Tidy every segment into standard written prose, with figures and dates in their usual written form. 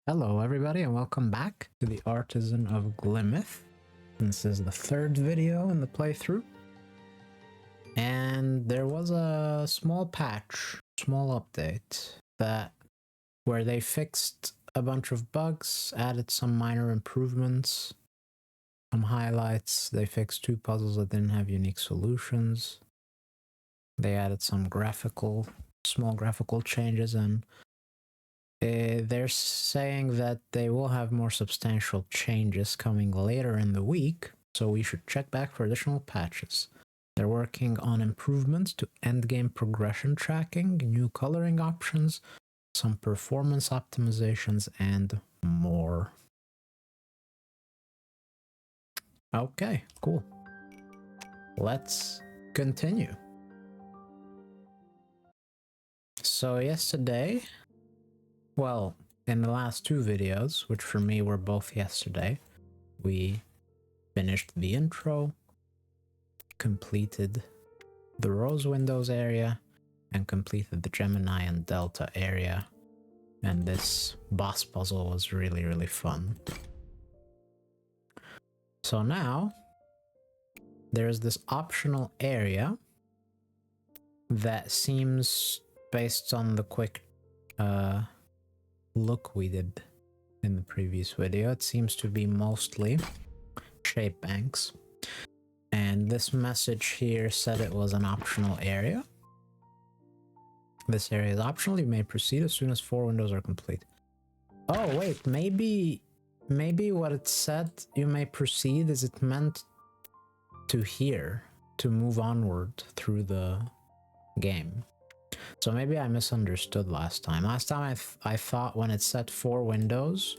Hello everybody and welcome back to the Artisan of Glimmith. This is the third video in the playthrough. And there was a small patch, small update where they fixed a bunch of bugs, added some minor improvements, some highlights. They fixed two puzzles that didn't have unique solutions. They added some small graphical changes, and they're saying that they will have more substantial changes coming later in the week, so we should check back for additional patches. They're working on improvements to endgame progression tracking, new coloring options, some performance optimizations, and more. Okay, cool. Let's continue. So yesterday, well, in the last two videos, which for me were both yesterday, we finished the intro, completed the Rose Windows area, and completed the Gemini and Delta area. And this boss puzzle was really, really fun. So now, there's this optional area that seems, based on the quick look we did in the previous video, it seems to be mostly shape banks. And this message here said it was an optional area. This area is optional. You may proceed as soon as 4 windows are complete. Oh wait, maybe what it said, you may proceed, is it meant to here, to move onward through the game. So maybe I misunderstood last time. Last time I thought when it said 4 windows,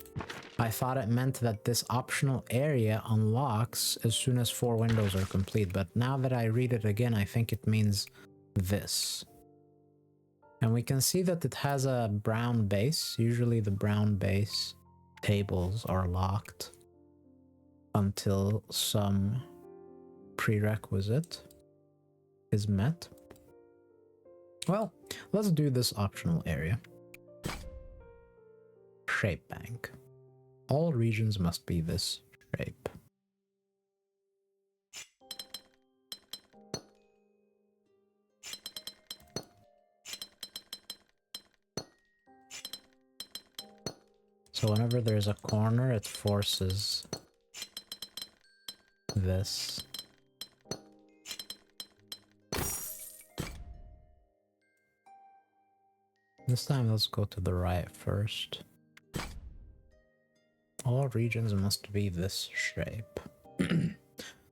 I thought it meant that this optional area unlocks as soon as 4 windows are complete. But now that I read it again, I think it means this. And we can see that it has a brown base. Usually the brown base tables are locked until some prerequisite is met. Well, let's do this optional area. Shape bank. All regions must be this shape. So whenever there's a corner, it forces this. This time, let's go to the right first. All regions must be this shape.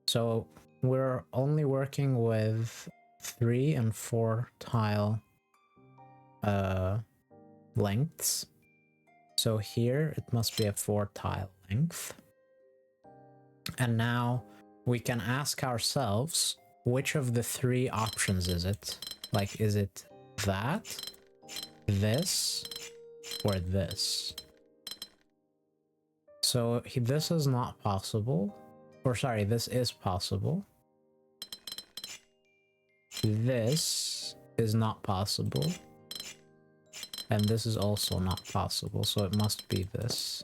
So we're only working with 3 and 4 tile lengths. So here it must be a 4 tile length. And now we can ask ourselves, which of the 3 options is it? Like, is it that, this, or this? So this is not possible. Or sorry, this is possible. This is not possible. And this is also not possible, so it must be this.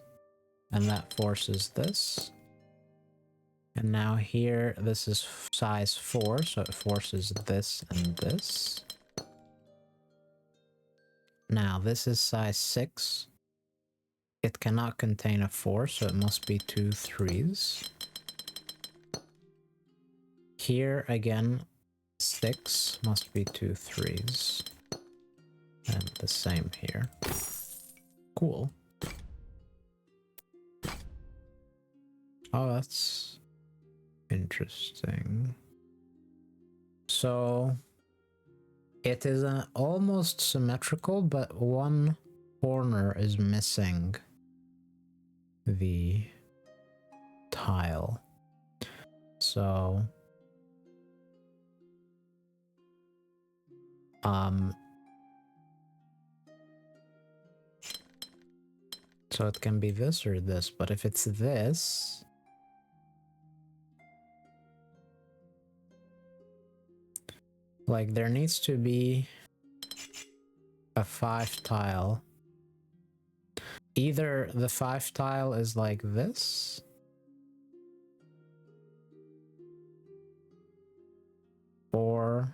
And that forces this. And now here, this is size 4, so it forces this and this. Now, this is size 6. It cannot contain a 4, so it must be 2 3s. Here, again, 6 must be 2 3s. And the same here. Cool. Oh, that's interesting. So it is almost symmetrical, but one corner is missing the tile. So so it can be this or this, but if it's this, like, there needs to be a 5 tile Either the 5 tile is like this, or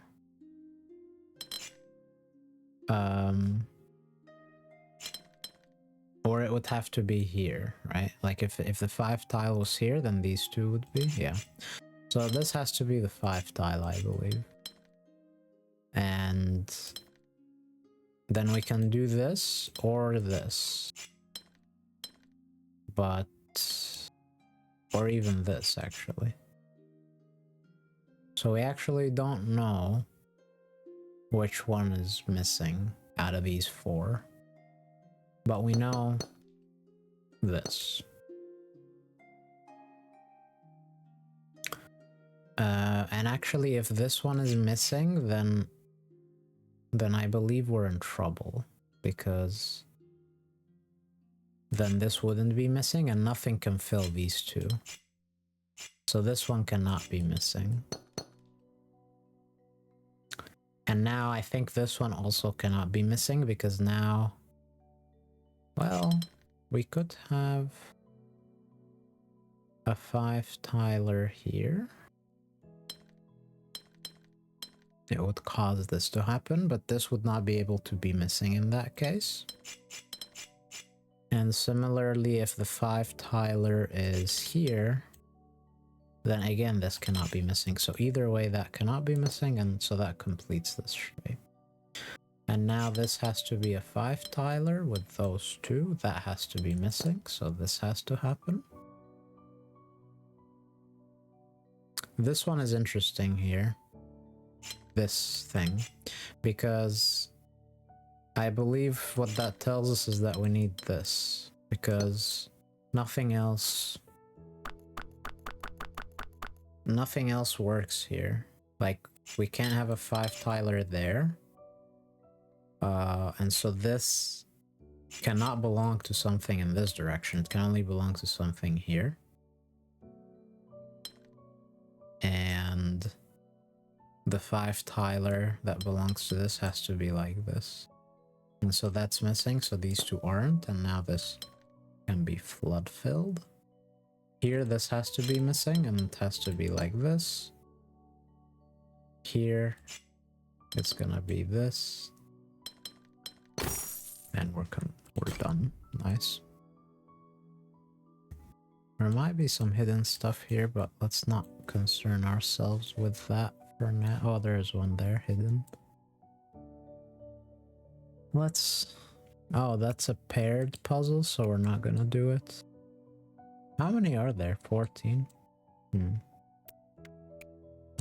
it would have to be here, right? Like if the 5 tile was here, then these two would be, yeah. So this has to be the 5 tile, I believe. And then we can do this or this. But... or even this, actually. So we actually don't know which one is missing out of these 4. But we know this. And actually, if this one is missing, then I believe we're in trouble, because then this wouldn't be missing and nothing can fill these 2. So this one cannot be missing. And now I think this one also cannot be missing, because now, well, we could have a 5 tiler here. It would cause this to happen, but this would not be able to be missing in that case. And similarly, if the 5 tiler is here, then again this cannot be missing. So either way that cannot be missing, and so that completes this shape. And now this has to be a 5 tiler with those 2. That has to be missing, so this has to happen. This one is interesting here. This thing, because I believe what that tells us is that we need this, because nothing else works here. Like, we can't have a 5 tiler there, and so this cannot belong to something in this direction. It can only belong to something here. And the 5 tiler that belongs to this has to be like this. And so that's missing, so these 2 aren't, and now this can be flood filled. Here this has to be missing, and it has to be like this. Here it's gonna be this. And we're done. Nice. There might be some hidden stuff here, but let's not concern ourselves with that for now. Oh, there's one there hidden. Let's... oh, that's a paired puzzle, so we're not gonna do it. How many are there? 14?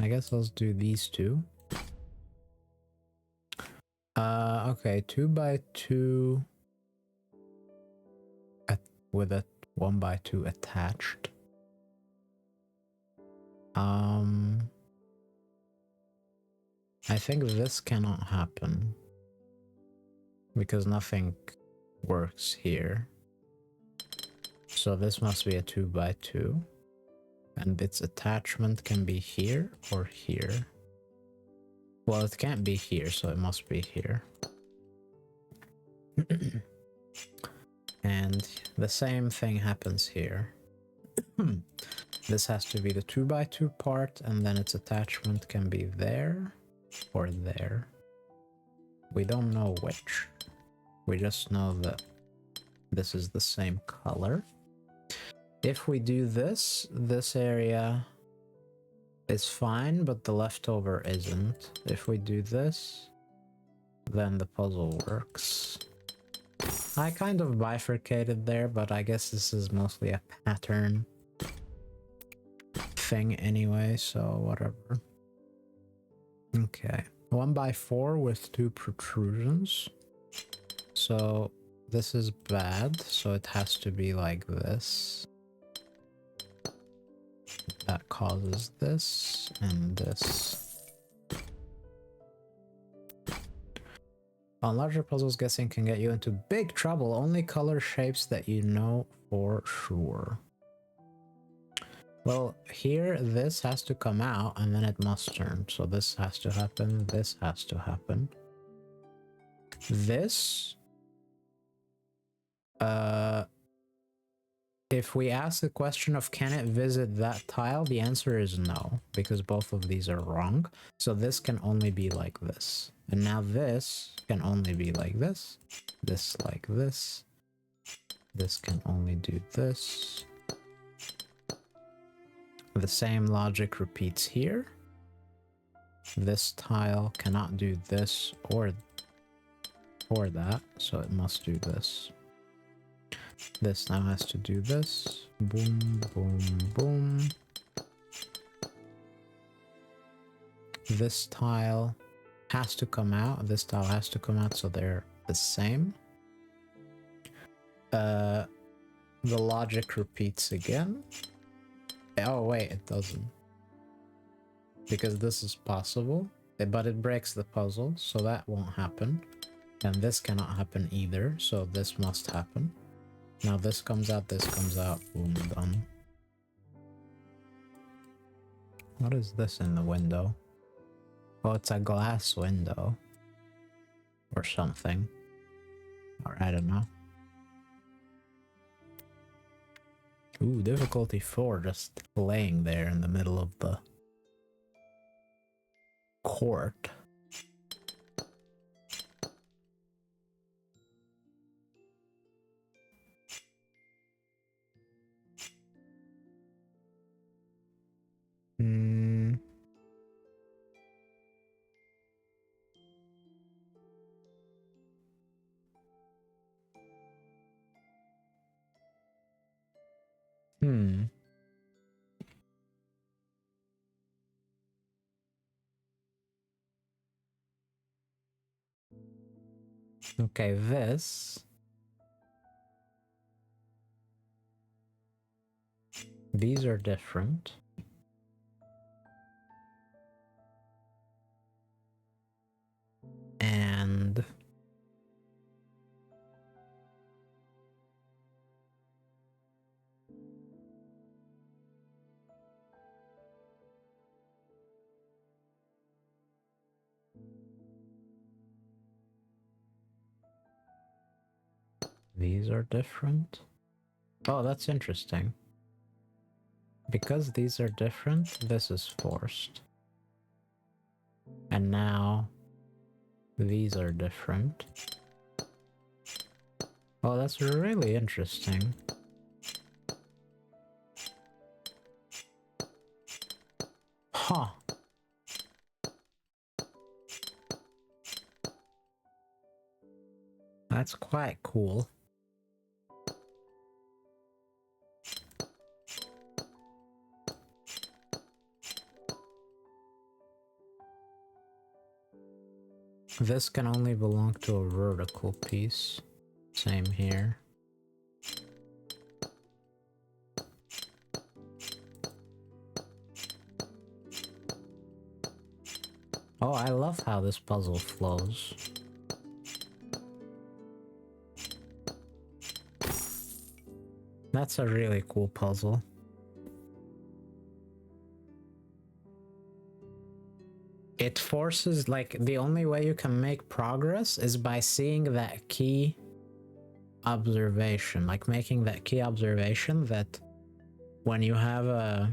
I guess let's do these 2. Okay, 2 by 2 with a 1 by 2 attached. I think this cannot happen because nothing works here. So this must be a 2 by 2, and its attachment can be here or here. Well, it can't be here, so it must be here. And the same thing happens here. This has to be the 2 by 2 part, and then its attachment can be there or there. We don't know which. We just know that this is the same color. If we do this, this area is fine, but the leftover isn't. If we do this, then the puzzle works. I kind of bifurcated there, but I guess this is mostly a pattern thing anyway, so whatever. Okay, 1 by 4 with 2 protrusions. So this is bad, so it has to be like this. That causes this and this. On larger puzzles, guessing can get you into big trouble. Only color shapes that you know for sure. Well, here this has to come out and then it must turn. So this has to happen, this has to happen. This if we ask the question of can it visit that tile, the answer is no, because both of these are wrong. So this can only be like this. And now this can only be like this. This like this. This can only do this. The same logic repeats here. This tile cannot do this or that, so it must do this. This now has to do this. Boom, boom, boom. This tile has to come out. This tile has to come out, so they're the same. The logic repeats again. Oh wait, it doesn't. Because this is possible, but it breaks the puzzle, so that won't happen. And this cannot happen either, so this must happen. Now this comes out, boom, done. What is this in the window? Oh, it's a glass window. Or something. Or I don't know. Ooh, difficulty 4, just laying there in the middle of the court. Okay, these are different. And these are different. Oh, that's interesting. Because these are different, this is forced. And now these are different. Oh, that's really interesting. Huh. That's quite cool. This can only belong to a vertical piece. Same here. Oh, I love how this puzzle flows. That's a really cool puzzle. It forces, like, the only way you can make progress is by seeing that key observation, like making that key observation that when you have a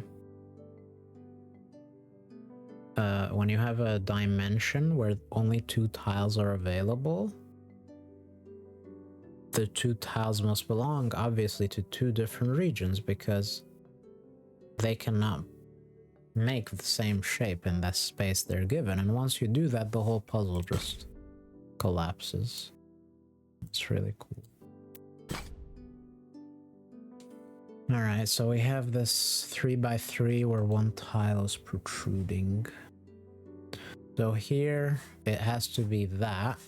dimension where only 2 tiles are available, the 2 tiles must belong obviously to 2 different regions because they cannot make the same shape in that space they're given, and once you do that, the whole puzzle just collapses. It's really cool. Alright, so we have this 3x3 where 1 tile is protruding. So here it has to be that.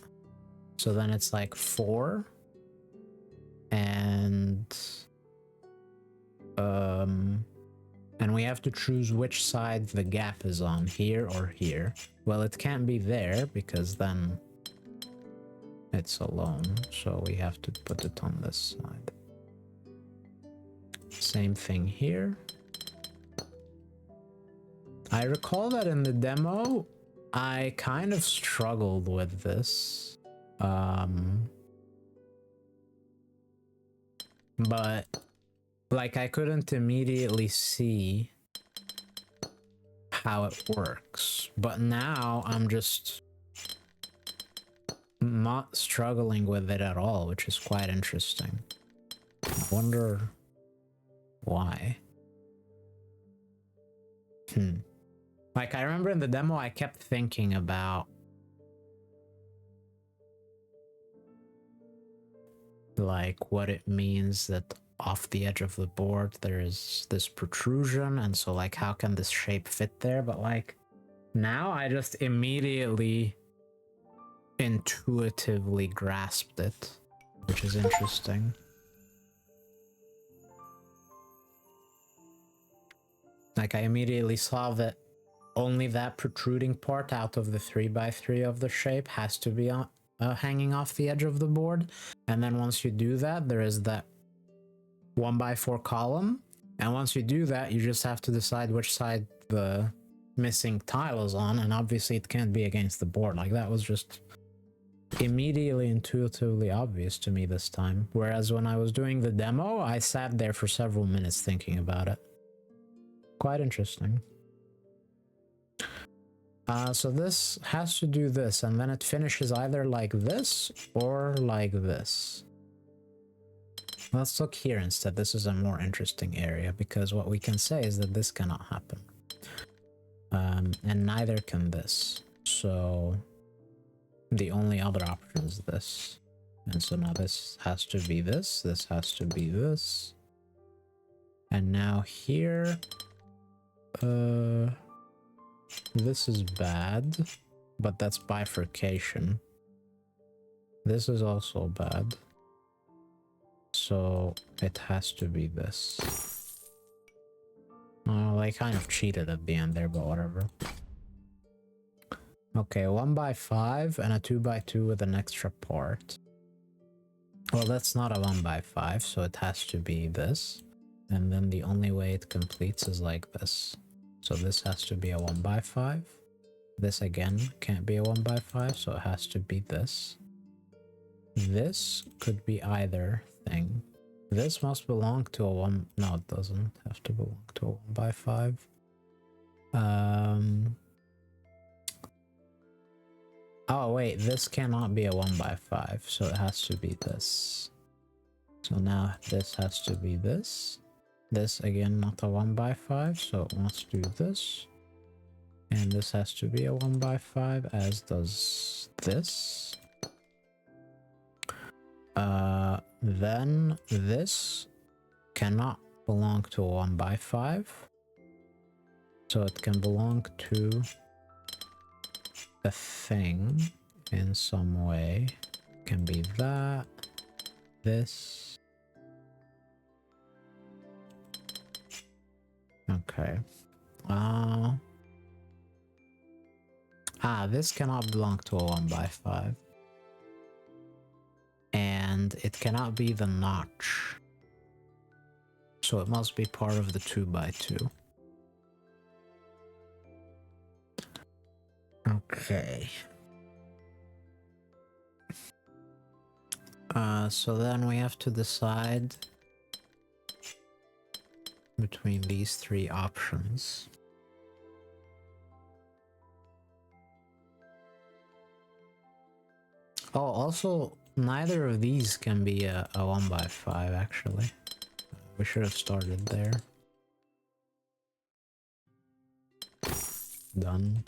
So then it's like 4. And we have to choose which side the gap is on, here or here. Well, it can't be there because then it's alone. So we have to put it on this side. Same thing here. I recall that in the demo, I kind of struggled with this. But Like, I couldn't immediately see how it works, but now I'm just not struggling with it at all, which is quite interesting. I wonder why. Like, I remember in the demo I kept thinking about like what it means that off the edge of the board there is this protrusion, and so like how can this shape fit there, but like now I just immediately intuitively grasped it, which is interesting. Like, I immediately saw that only that protruding part out of the 3x3 of the shape has to be hanging off the edge of the board, and then once you do that there is that 1x4 column, and once you do that you just have to decide which side the missing tile is on, and obviously it can't be against the board. Like, that was just immediately intuitively obvious to me this time, whereas when I was doing the demo I sat there for several minutes thinking about it. Quite interesting. So this has to do this, and then it finishes either like this or like this. Let's look here instead. This is a more interesting area, because what we can say is that this cannot happen. And neither can this. So the only other option is this. And so now this has to be this has to be this. And now here, this is bad, but that's bifurcation. This is also bad. So it has to be this. Well, I kind of cheated at the end there, but whatever. Okay, 1x5 and a 2x2 with an extra part. Well, that's not a 1x5, so it has to be this. And then the only way it completes is like this. So this has to be a 1x5. This again can't be a 1x5, so it has to be this. This could be either thing. This must belong to a 1... No, it doesn't have to belong to a 1x5. Oh wait, this cannot be a 1x5, so it has to be this. So now this has to be this. This again not a 1x5, so it wants to do this. And this has to be a 1x5, as does this. Then this cannot belong to a 1x5, so it can belong to a thing in some way. It can be that, this. Okay. This cannot belong to a 1x5. And it cannot be the notch. So it must be part of the 2x2. Okay. So then we have to decide between these three options. Oh, also, neither of these can be a 1x5, actually. We should have started there. Done.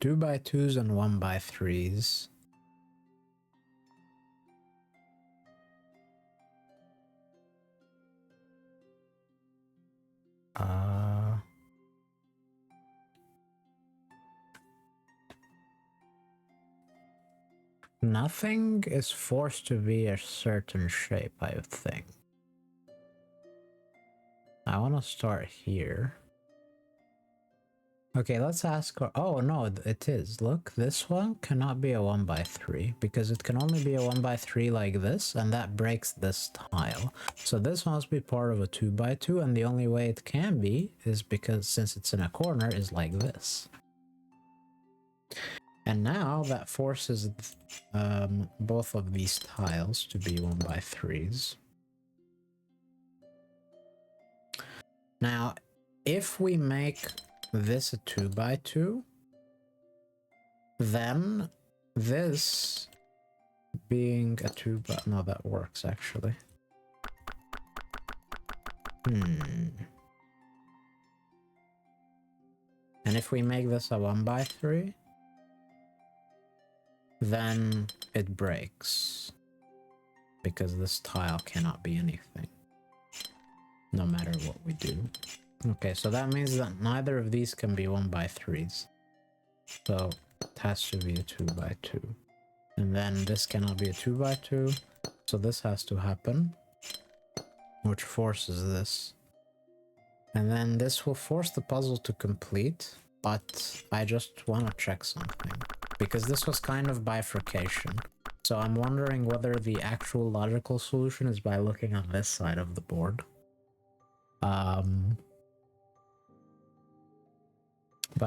2x2s and 1x3s. Nothing is forced to be a certain shape, I would think. I want to start here. Okay, let's ask her. Oh no, it is. Look, this one cannot be a 1x3 because it can only be a 1x3 like this, and that breaks this tile. So this must be part of a 2x2, and the only way it can be is because, since it's in a corner, is like this. And now that forces both of these tiles to be 1x3s. Now, if we make this a 2x2, then this being a 2x... No, that works actually. And if we make this a 1x3, then it breaks. Because this tile cannot be anything. No matter what we do. Okay, so that means that neither of these can be 1x3s. So it has to be a 2x2. And then this cannot be a 2x2. So this has to happen. Which forces this. And then this will force the puzzle to complete. But I just want to check something. Because this was kind of bifurcation. So I'm wondering whether the actual logical solution is by looking at this side of the board. But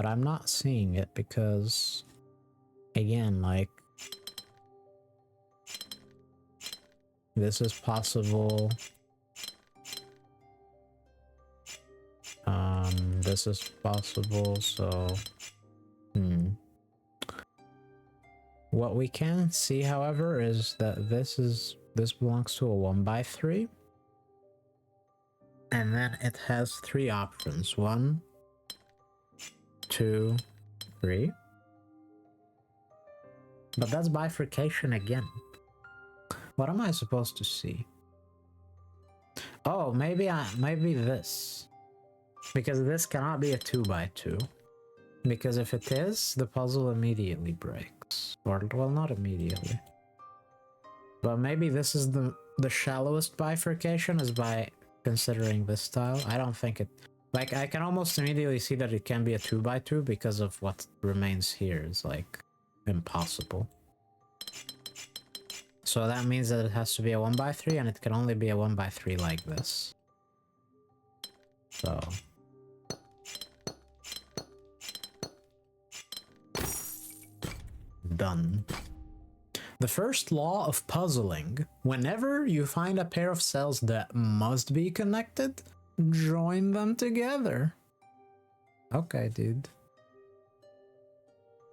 I'm not seeing it because, again, like, this is possible. This is possible, so, What we can see, however, is that this belongs to a 1x3. And then it has 3 options. 1, 2, 3. But that's bifurcation again. What am I supposed to see? Oh, maybe this. Because this cannot be a 2x2. Because if it is, the puzzle immediately breaks. Or, well, not immediately. But maybe this is the shallowest bifurcation is by considering this tile. I don't think it... Like, I can almost immediately see that it can be a 2x2 because of what remains here is, like, impossible. So that means that it has to be a 1x3, and it can only be a 1x3 like this. So... Done. The first law of puzzling. Whenever you find a pair of cells that must be connected, join them together. Okay, dude.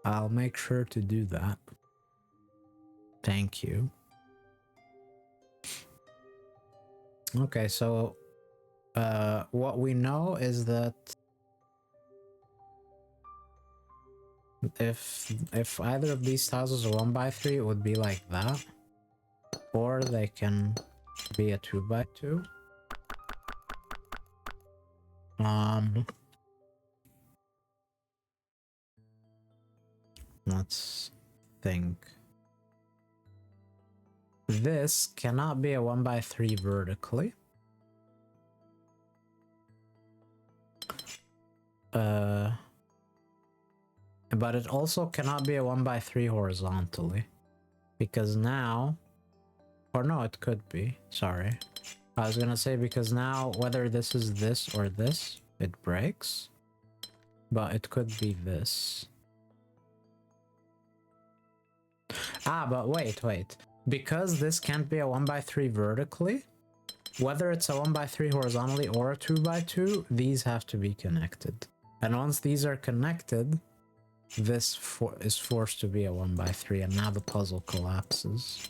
I'll make sure to do that. Thank you. Okay, so what we know is that if either of these tiles is a 1x3, it would be like that. Or they can be a 2x2. Let's think. This cannot be a 1x3 vertically. But it also cannot be a 1x3 horizontally. Because now... Or no, it could be. Sorry. I was gonna say because now, whether this is this or this, it breaks. But it could be this. Ah, but wait. Because this can't be a 1x3 vertically, whether it's a 1x3 horizontally or a 2x2, these have to be connected. And once these are connected, this is forced to be a 1x3, and now the puzzle collapses.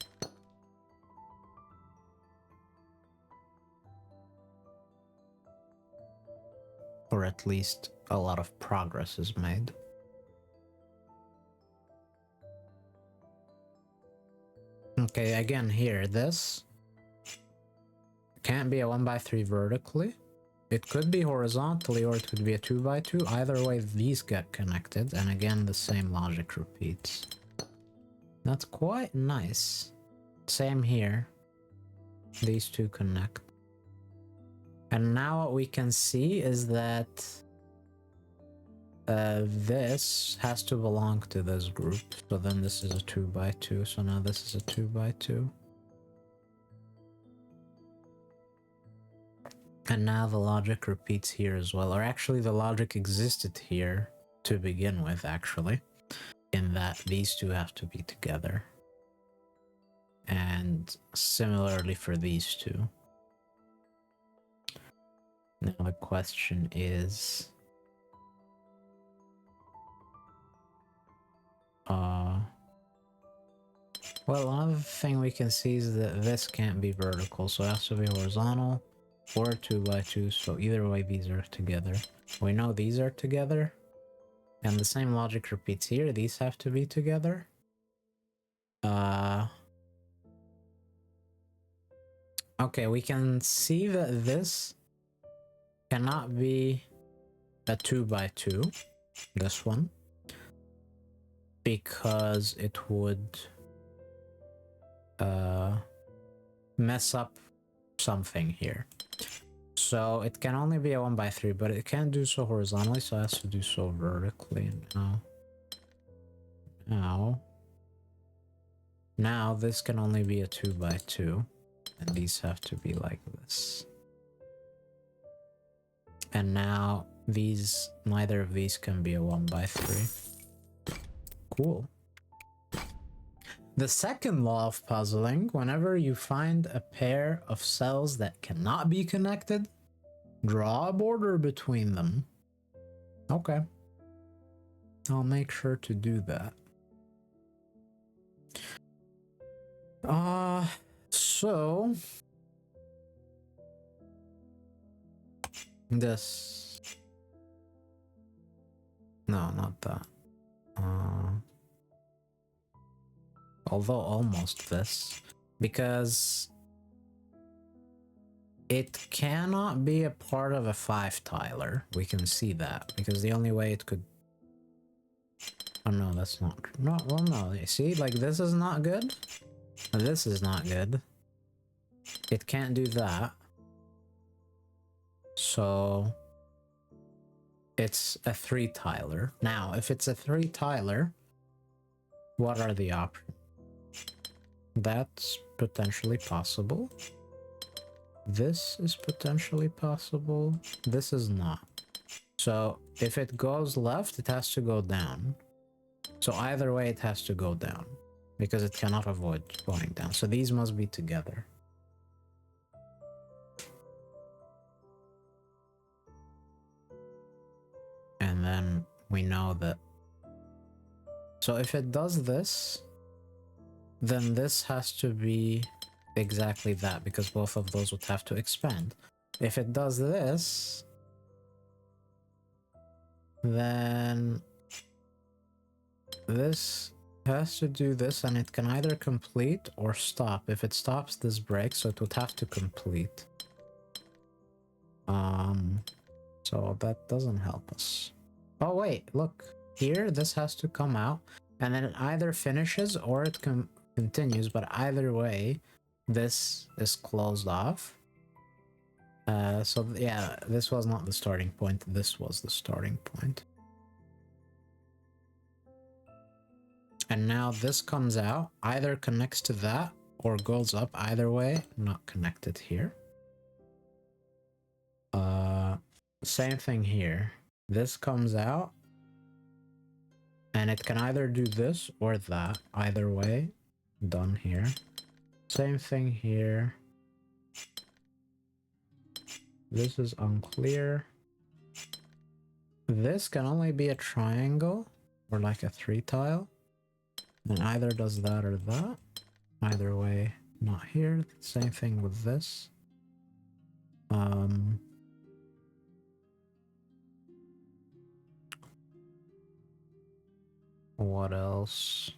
Or at least a lot of progress is made. Okay, again here, this can't be a 1x3 vertically. It could be horizontally or it could be a 2x2. Either way, these get connected, and again, the same logic repeats. That's quite nice. Same here. These two connect. And now what we can see is that this has to belong to this group. So then this is a 2x2. So now this is a 2x2. And now the logic repeats here as well. Or actually the logic existed here to begin with, actually. in that these two have to be together. And similarly for these two. Now the question is... well, another thing we can see is that this can't be vertical, so it has to be horizontal or 2x2, so either way these are together. We know these are together, and the same logic repeats here. These have to be together. Okay, we can see that this cannot be a 2x2, this one, because it would mess up something here. So it can only be a 1x3, but it can't do so horizontally, so it has to do so vertically. Now this can only be a 2x2, and these have to be like this. And now these, neither of these can be a 1x3. Cool. The second law of puzzling: whenever you find a pair of cells that cannot be connected, draw a border between them. Okay. I'll make sure to do that. So... this... no, not that. Although almost this, because it cannot be a part of a 5-tiler. We can see that, because the only way it could... oh no, that's not... no, well no, you see, like this is not good. This is not good. It can't do that. So... it's a 3-tiler. Now, if it's a 3-tiler, what are the options? That's potentially possible. This is potentially possible. This is not. So if it goes left, it has to go down. So either way, it has to go down, because it cannot avoid going down. So these must be together. And then we know that... so if it does this, then this has to be exactly that, because both of those would have to expand. If it does this, then this has to do this, and it can either complete or stop. If it stops, this breaks, so it would have to complete. So that doesn't help us. Oh wait, look. Here, this has to come out, and then it either finishes or it continues, but either way, this is closed off. So yeah, this was not the starting point, this was the starting point. And now this comes out, either connects to that or goes up. Either way, not connected here. Same thing here. This comes out, and it can either do this or that. Either way, done here. Same thing here. This is unclear. This can only be a triangle or like a 3-tile. And either does that or that. Either way, not here. Same thing with this. What else?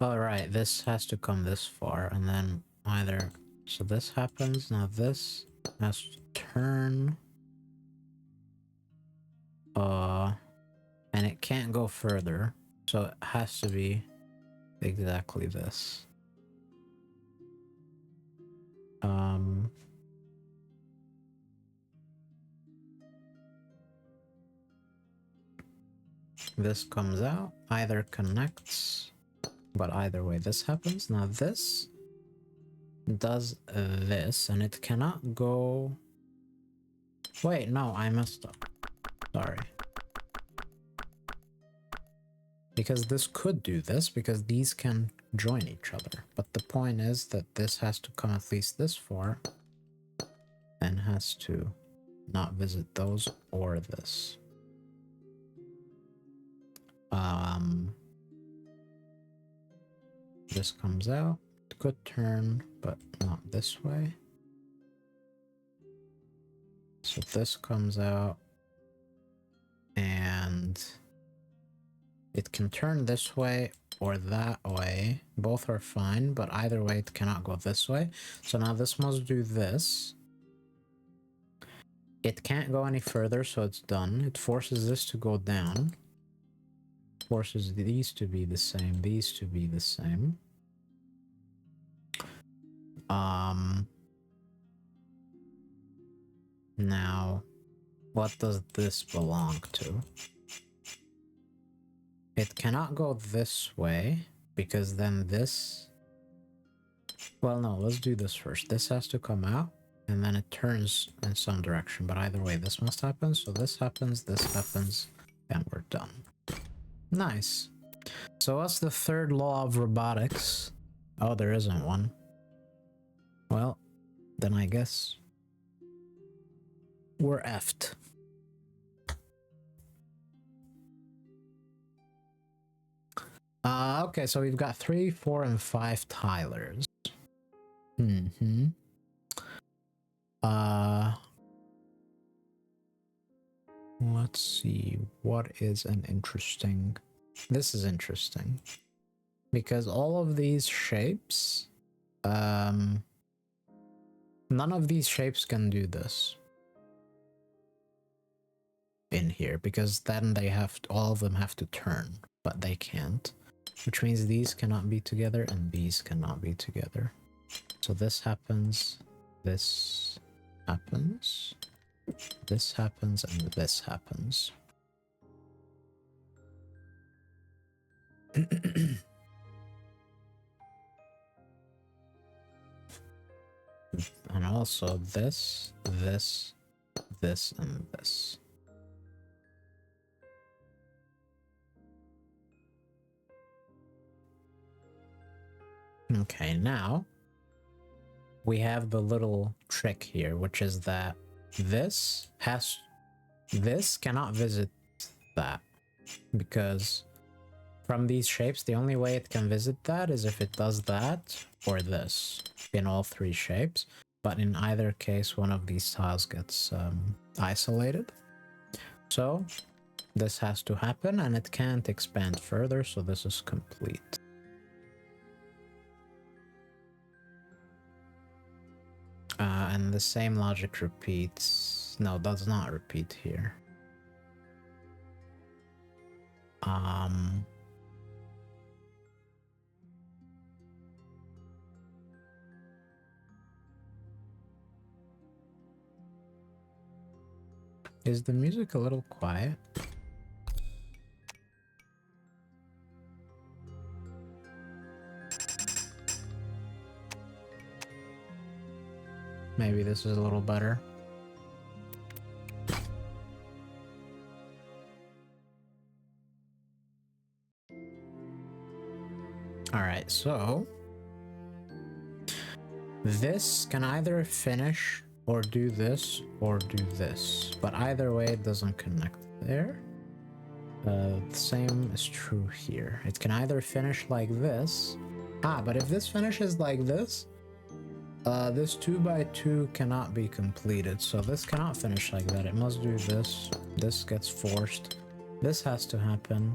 All right, this has to come this far, and then either... so this happens, now this has to turn. And it can't go further, so it has to be exactly this. This comes out, either connects, but either way this happens. Now this does this, and it cannot go... wait, no, I messed up. Sorry. Because this could do this, because these can join each other. But the point is that this has to come at least this far, and has to not visit those or this. This comes out. It could turn, but not this way. So this comes out, and it can turn this way or that way. Both are fine, but either way it cannot go this way. So now this must do this. It can't go any further, so it's done. It forces this to go down. Forces these to be the same, these to be the same. Now, what does this belong to? It cannot go this way, because then this... Well, no, let's do this first. This has to come out, and then it turns in some direction, but either way, this must happen. So this happens, and we're done. Nice. So what's the third law of robotics? Oh, there isn't one. Well, then I guess we're effed. Okay, so we've got 3, 4, and 5 tilers. Let's see, what is an interesting... This is interesting. Because all of these shapes... none of these shapes can do this. In here, because then they have to, all of them have to turn, but they can't. Which means these cannot be together and these cannot be together. So this happens, this happens, this happens, and this happens. And also this, this, this, and this. Okay, now we have the little trick here, which is that this cannot visit that, because from these shapes, the only way it can visit that is if it does that or this in all 3 shapes. But in either case, one of these tiles gets isolated. So this has to happen, and it can't expand further, so this is complete. And the same logic repeats. No, does not repeat here. Is the music a little quiet? Maybe this is a little better. Alright, so this can either finish or do this or do this, but either way it doesn't connect there. The same is true here. It can either finish like this. But if this finishes like this, this 2x2 cannot be completed, so this cannot finish like that. It must do this. This gets forced. This has to happen.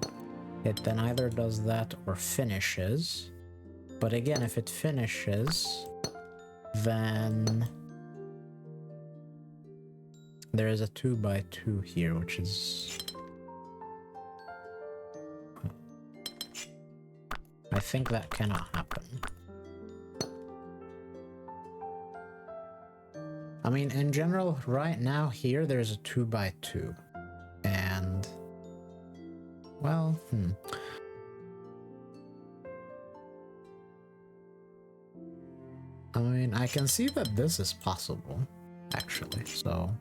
It then either does that or finishes. But again, if it finishes, then there is a 2x2 here, which is... I think that cannot happen. I mean, in general, right now here, there's a 2x2. And... well, I mean, I can see that this is possible, actually, so...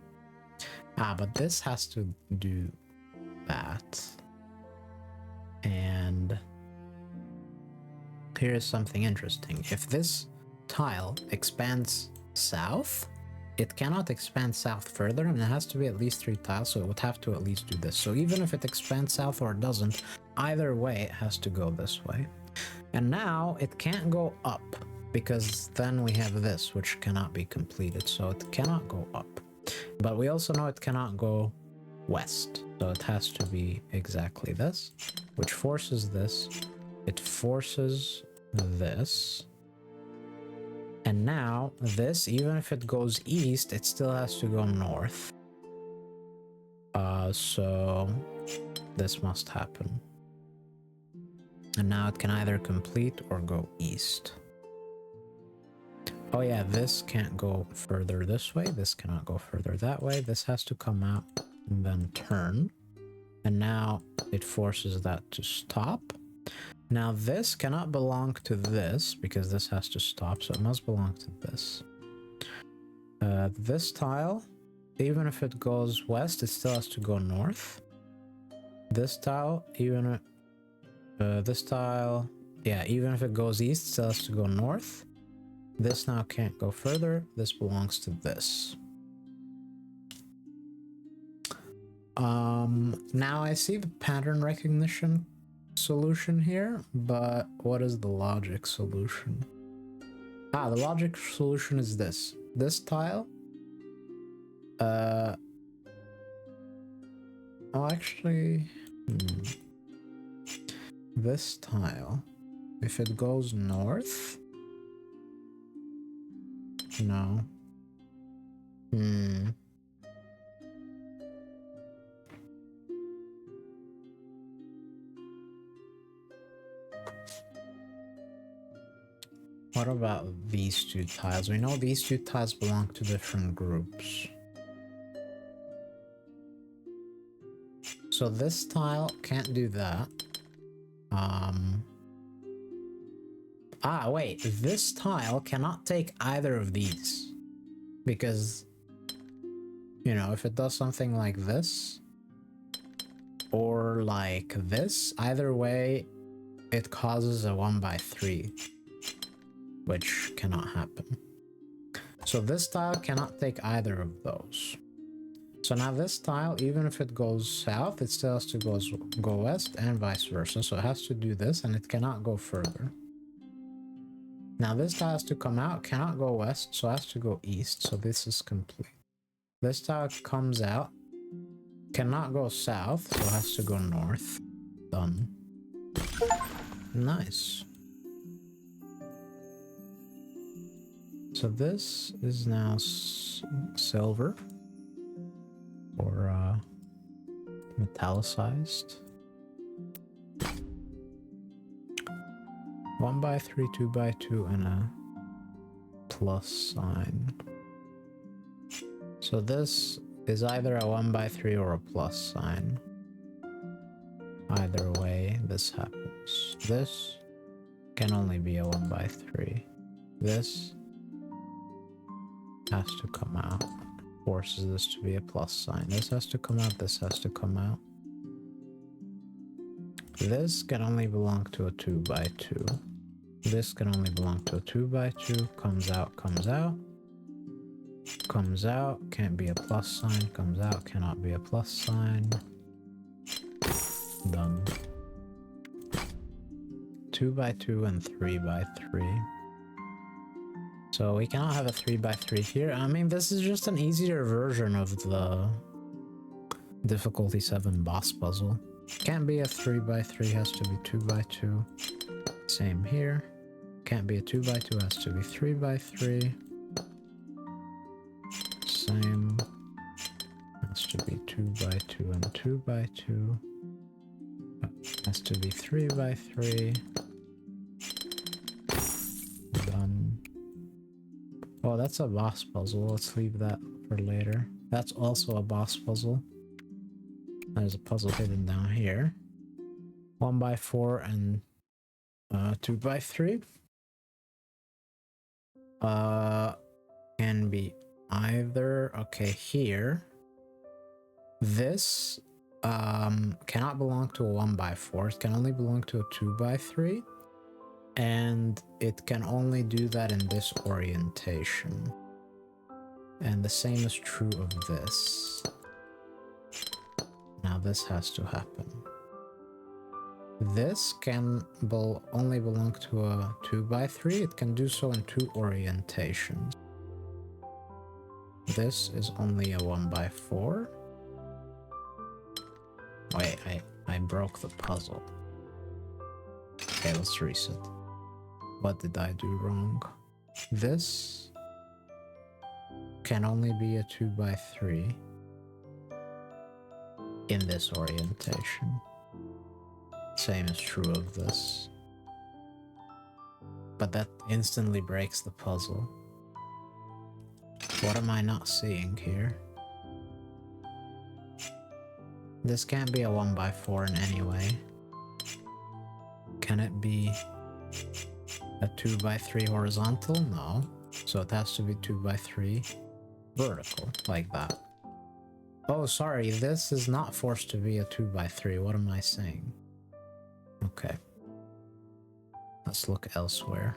but this has to do that. And here's something interesting. If this tile expands south, it cannot expand south further, and it has to be at least 3 tiles, so it would have to at least do this. So even if it expands south or it doesn't, either way it has to go this way. And now it can't go up, because then we have this, which cannot be completed, so it cannot go up. But we also know it cannot go west, so it has to be exactly this, which forces this. It forces this. And now this, even if it goes east, it still has to go north. So this must happen. And now it can either complete or go east. Oh yeah, this can't go further this way. This cannot go further that way. This has to come out and then turn. And now it forces that to stop. Now this cannot belong to this because this has to stop, so it must belong to this. This tile, even if it goes west, it still has to go north. This tile, even if it goes east, it still has to go north. This now can't go further. This belongs to this. Now I see the pattern recognition solution here, but what is the logic solution? The logic solution is this. This tile, this tile, if it goes north, no. What about these two tiles? We know these two tiles belong to different groups. So this tile can't do that. Wait, this tile cannot take either of these. Because, you know, if it does something like this, or like this, either way, it causes a 1/3. Which cannot happen. So this tile cannot take either of those. So now this tile, even if it goes south, it still has to go west and vice versa. So it has to do this and it cannot go further. Now this tile has to come out, cannot go west, so it has to go east. So this is complete. This tile comes out, cannot go south, so it has to go north. Done. Nice. So this is now silver, or metallicized. 1/3, 2/2, and a plus sign. So this is either a 1/3 or a plus sign. Either way, this happens. This can only be a 1/3. This has to come out. Forces this to be a plus sign. This has to come out, this has to come out. This can only belong to a 2/2. This can only belong to a 2/2. Comes out, comes out. Comes out, can't be a plus sign. Comes out, cannot be a plus sign. Done. 2/2 and 3/3. So we cannot have a 3/3 here. I mean, this is just an easier version of the difficulty 7 boss puzzle. Can't be a 3/3, has to be 2/2. Same here. Can't be a 2/2, has to be 3/3. Same. Has to be 2/2 and 2/2. Has to be 3/3. Done. Oh, that's a boss puzzle. Let's leave that for later. That's also a boss puzzle. There's a puzzle hidden down here. 1/4 and 2/3. Can be either. Okay, here. This cannot belong to a 1x4. It can only belong to a 2x3. And it can only do that in this orientation. And the same is true of this. Now this has to happen. This can only belong to a 2x3. It can do so in 2 orientations. This is only a 1x4. Wait, I broke the puzzle. Okay, let's reset. What did I do wrong? This can only be a 2x3 in this orientation. Same is true of this. But that instantly breaks the puzzle. What am I not seeing here? This can't be a 1x4 in any way. Can it be a 2x3 horizontal? No. So it has to be 2x3 vertical, like that. Oh, sorry, this is not forced to be a 2x3. What am I saying? Okay. Let's look elsewhere.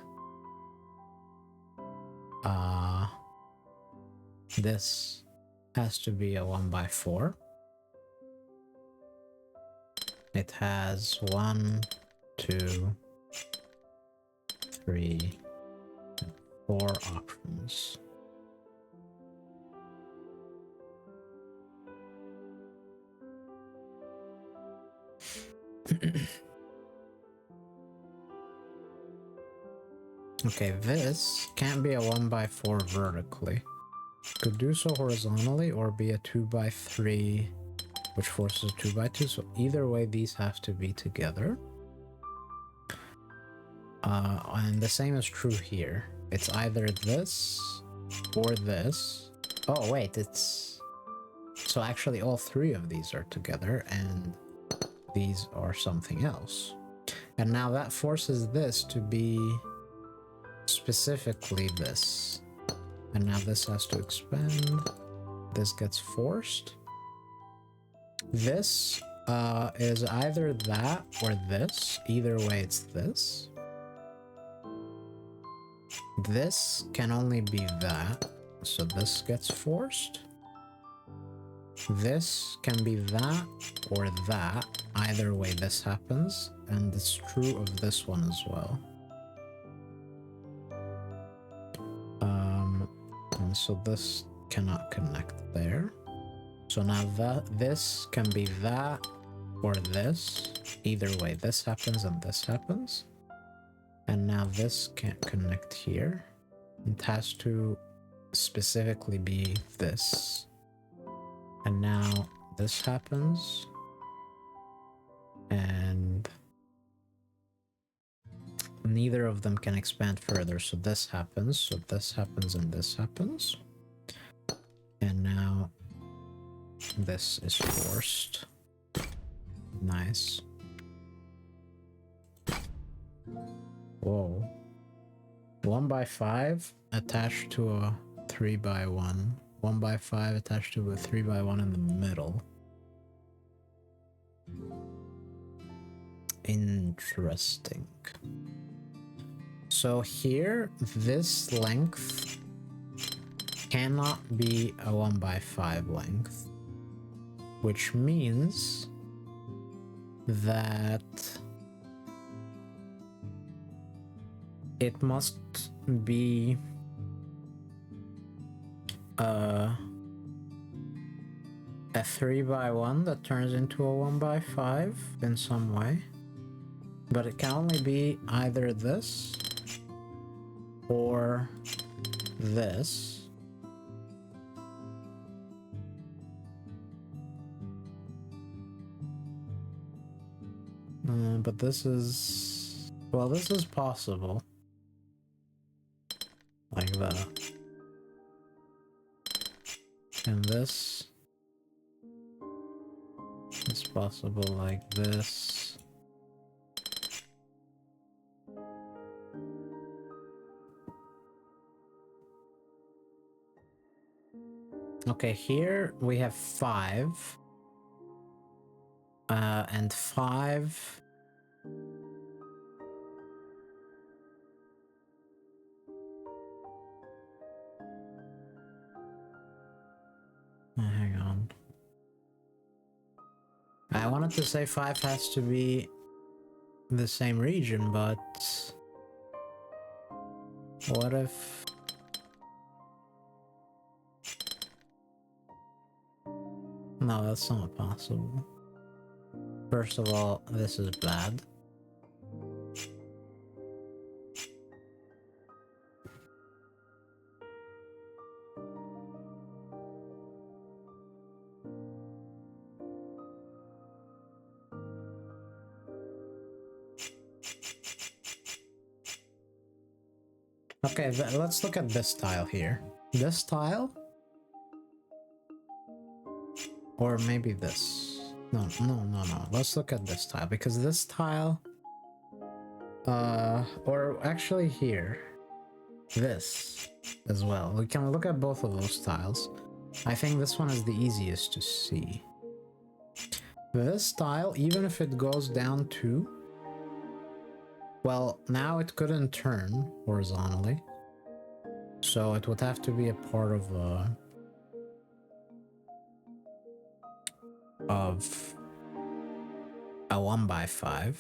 This has to be a 1x4. It has 1, 2, 3, 4 options. Okay, this can't be a 1x4 vertically. Could do so horizontally or be a 2x3, which forces a 2x2. So either way, these have to be together. And the same is true here. It's either this or this. Oh, wait, it's... So actually all 3 of these are together and these are something else. And now that forces this to be specifically this. And now this has to expand. This gets forced. This is either that or this. Either way, it's this. This can only be that. So this gets forced. This can be that or that. Either way, this happens. And it's true of this one as well. And so this cannot connect there. So now this can be that or this. Either way, this happens and this happens. And now this can't connect here. It has to specifically be this. And now this happens. And neither of them can expand further. So this happens, so this happens, and this happens. And now this is forced. Nice. Whoa. 1x5 attached to a 3x1. 1x5 attached to a 3x1 in the middle. Interesting. So here, this length cannot be a 1x5 length, which means that it must be a 3x1 that turns into a 1x5 in some way. But it can only be either this or this. But this is... Well, this is possible. Like that. And this is possible like this. Okay, here we have 5. and 5. Hang on. I wanted to say 5 has to be the same region, but what if... No, that's not possible. First of all, this is bad. Okay, let's look at this tile here. This tile? Or maybe this. No. Let's look at this tile, because this tile... or actually here. This as well. We can look at both of those tiles. I think this one is the easiest to see. This tile, even if it goes down to... Well, now it couldn't turn horizontally. So it would have to be a part of a... of a 1x5.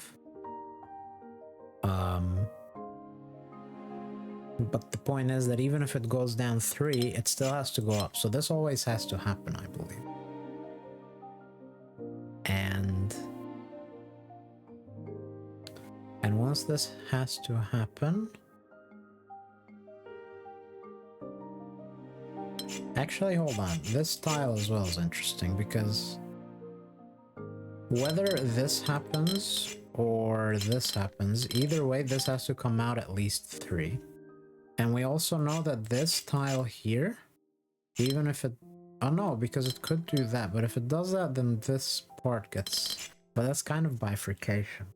But the point is that even if it goes down 3, it still has to go up. So this always has to happen, I believe. And once this has to happen... Actually, hold on. This tile as well is interesting, because whether this happens or this happens, either way, this has to come out at least 3. And we also know that this tile here, even if it... Oh no, because it could do that, but if it does that, then this part gets... But that's kind of bifurcation.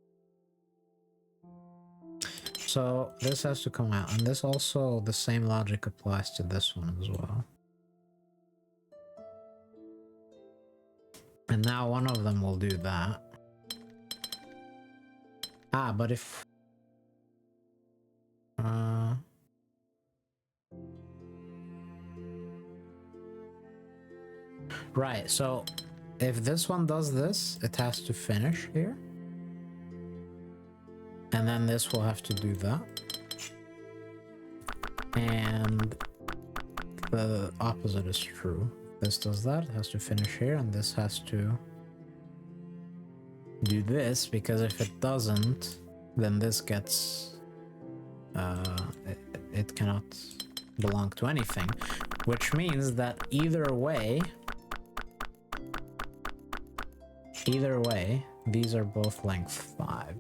So this has to come out, and this also, the same logic applies to this one as well. And now one of them will do that. Ah, but if... Right, so if this one does this, it has to finish here. And then this will have to do that. And the opposite is true. This does that, it has to finish here, and this has to do this, because if it doesn't, then this gets... it cannot belong to anything, which means that either way, these are both length 5.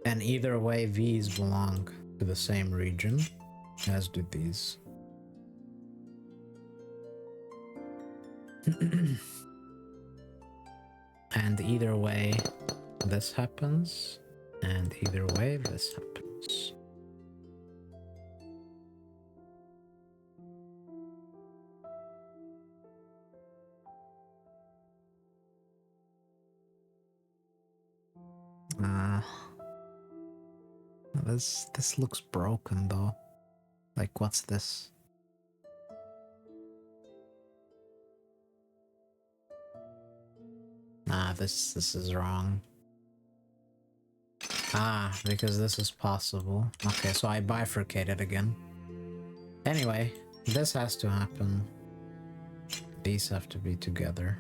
And either way, these belong to the same region, as do these. And either way, this happens, and either way, this happens. This looks broken though. Like, what's this? Nah, this is wrong. Ah, because this is possible. Okay, so I bifurcated again. Anyway, this has to happen. These have to be together.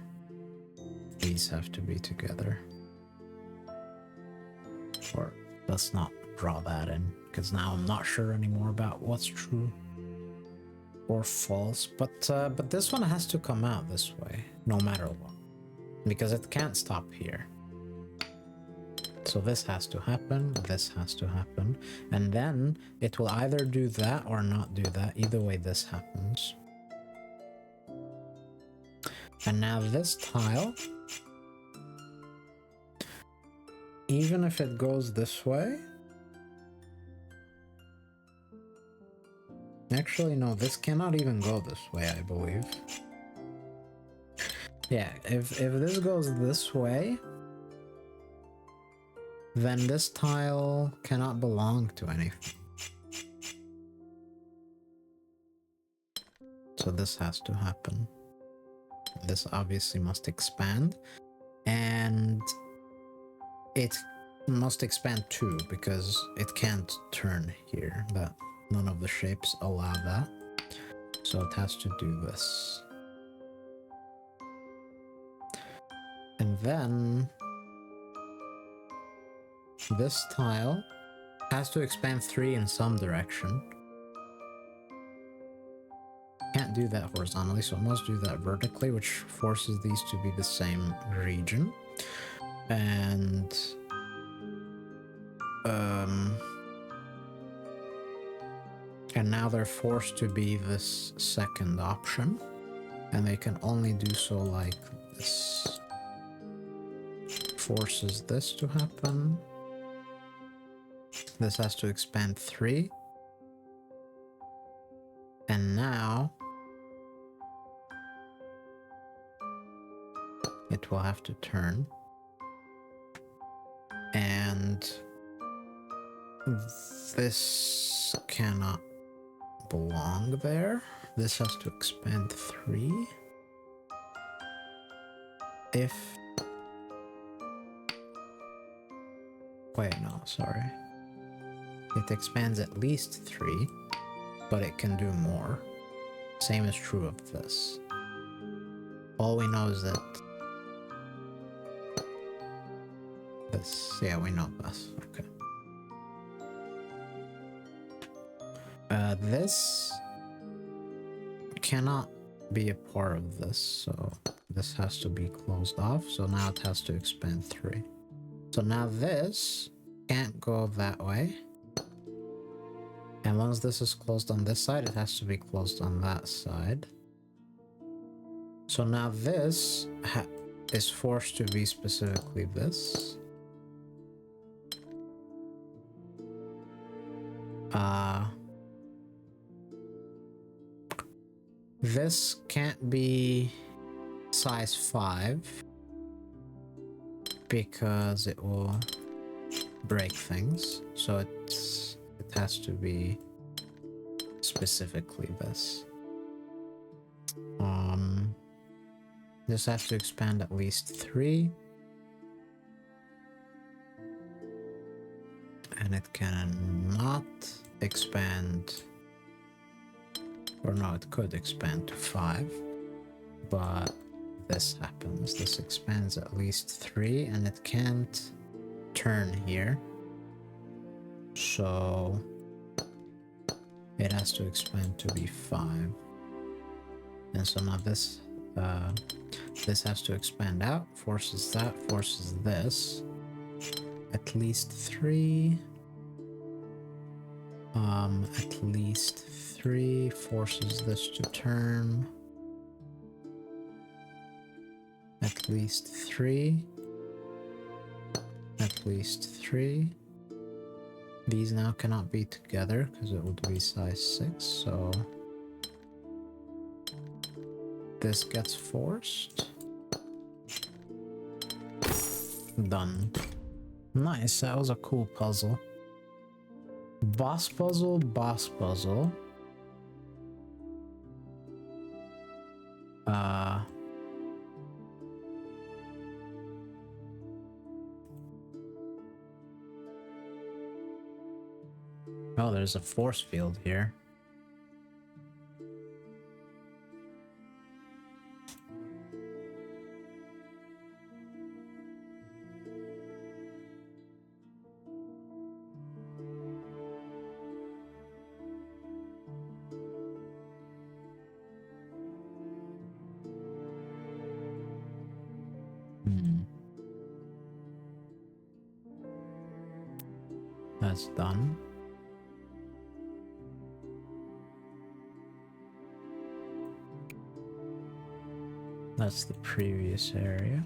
These have to be together. Or let's not draw that in, because now I'm not sure anymore about what's true or false. But this one has to come out this way, no matter what, because it can't stop here. So this has to happen, this has to happen, and then it will either do that or not do that. Either way, this happens. And now this tile, even if it goes this way... Actually, no, this cannot even go this way, I believe. Yeah, if this goes this way, then this tile cannot belong to anything. So this has to happen. This obviously must expand, and it must expand too because it can't turn here. That none of the shapes allow that. So it has to do this. And then this tile has to expand 3 in some direction. Can't do that horizontally, so it must do that vertically, which forces these to be the same region. And now they're forced to be this second option, and they can only do so like this. Forces this to happen. This has to expand 3. And now it will have to turn. And this cannot belong there. This has to expand 3. If... Wait, no, sorry. It expands at least 3, but it can do more. Same is true of this. All we know is that this, yeah, we know this, okay. This cannot be a part of this, so this has to be closed off, so now it has to expand 3. So now this can't go that way. And once this is closed on this side, it has to be closed on that side. So now this is forced to be specifically this. This can't be size 5 because it will break things. So it has to be specifically this. This has to expand at least 3. And it cannot expand, or no, it could expand to 5, but this happens. This expands at least 3 and it can't turn here. So it has to expand to be 5. And so now this has to expand out, forces that, forces this. At least 3. At least 3 forces this to turn. At least 3. At least 3. These now cannot be together because it would be size 6, so this gets forced. Done. Nice, that was a cool puzzle. Boss puzzle, boss puzzle. Oh, there's a force field here. That's done. That's the previous area.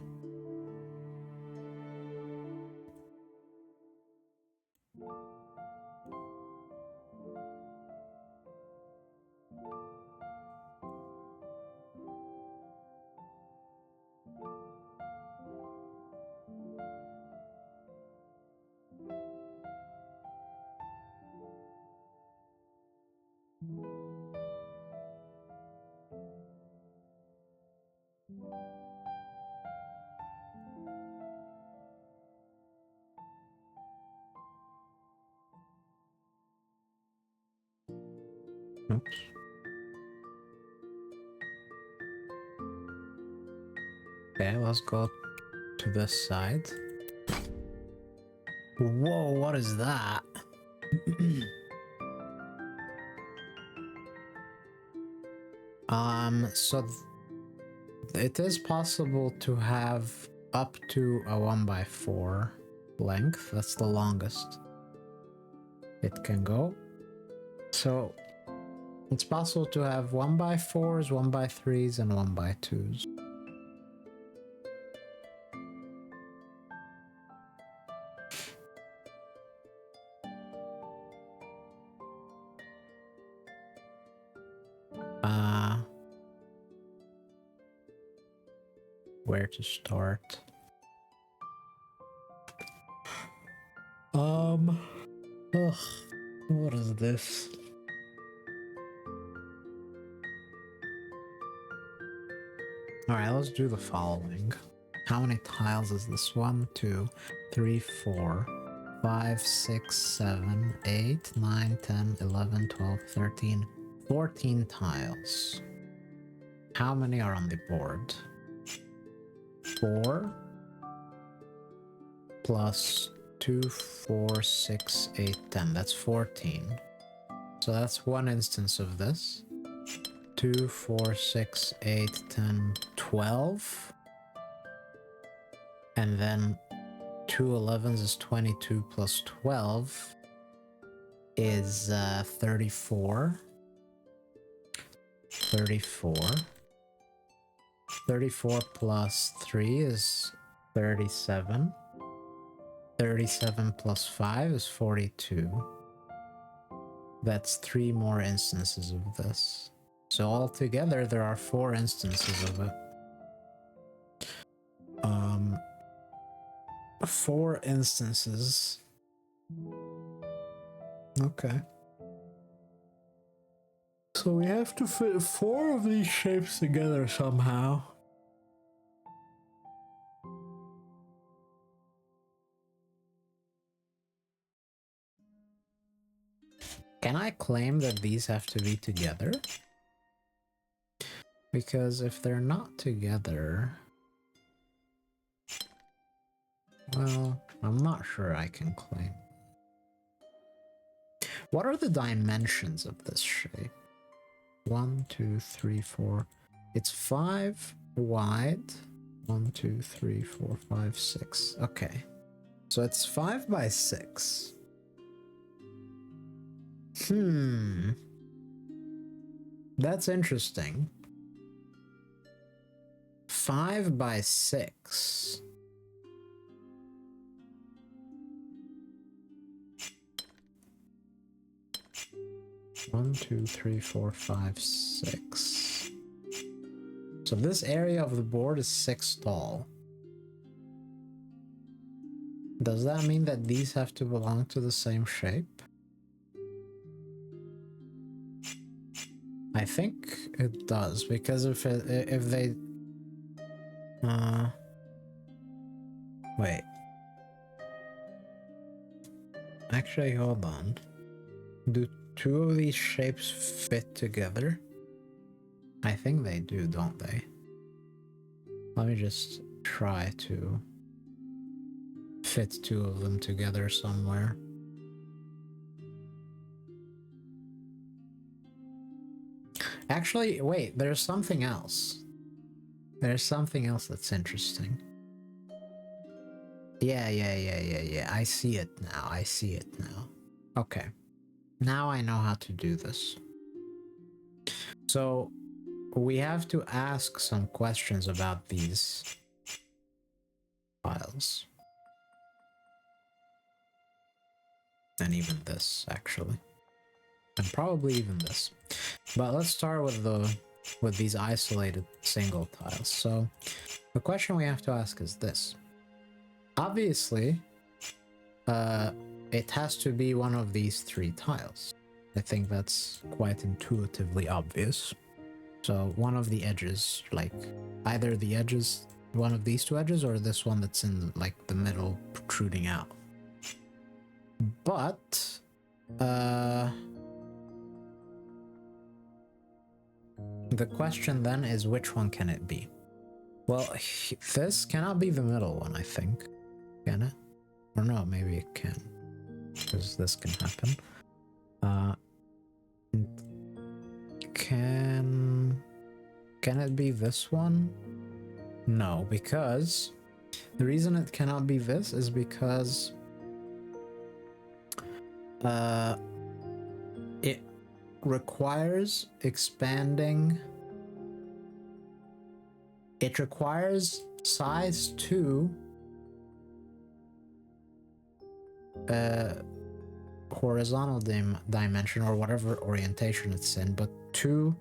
Oops. Okay, let's go to this side. Whoa, what is that? So it is possible to have up to a 1x4 length. That's the longest it can go. So it's possible to have 1x4s, 1x3s, and 1x2s. Where to start? Ugh, what is this? Alright, let's do the following. How many tiles is this? 1, 2, 3, 4, 5, 6, 7, 8, 9, 10, 11, 12, 13, 14 tiles. How many are on the board? 4 plus 2, 4, 6, 8, 10. That's 14. So that's one instance of this. 2, 4, 6, 8, 10, 12. And then 2 11s is 22 plus 12 is 34. 34. 34 plus 3 is 37. 37 plus 5 is 42. That's 3 more instances of this. So altogether, there are 4 instances of it. 4 instances. Okay. So we have to fit 4 of these shapes together somehow. Can I claim that these have to be together? Because if they're not together... well, I'm not sure I can claim. What are the dimensions of this shape? 1, 2, 3, 4. It's 5 wide. 1, 2, 3, 4, 5, 6. Okay. So it's 5 by 6. That's interesting. 5 by 6. One, 2, 3, 4, 5, 6. So this area of the board is 6 tall. Does that mean that these have to belong to the same shape? I think it does, because if they... wait. Actually, hold on. Do 2 of these shapes fit together? I think they do, don't they? Let me just try to fit 2 of them together somewhere. Actually, wait, there's something else. There's something else that's interesting. Yeah. I see it now. I see it now. Okay. Now I know how to do this. So, we have to ask some questions about these files. And even this, actually. And probably even this. But let's start with these isolated single tiles. So, the question we have to ask is this. Obviously, it has to be one of these 3 tiles. I think that's quite intuitively obvious. So one of the edges, like either the edges, one of these two edges, or this one that's in like the middle protruding out. But the question then is, which one can it be? Well, this cannot be the middle one, I think. Can it? Or no, maybe it can. Because this can happen. Can it be this one? No, because the reason it cannot be this is because it requires expanding. It requires size 2 horizontal dimension, or whatever orientation it's in, but 2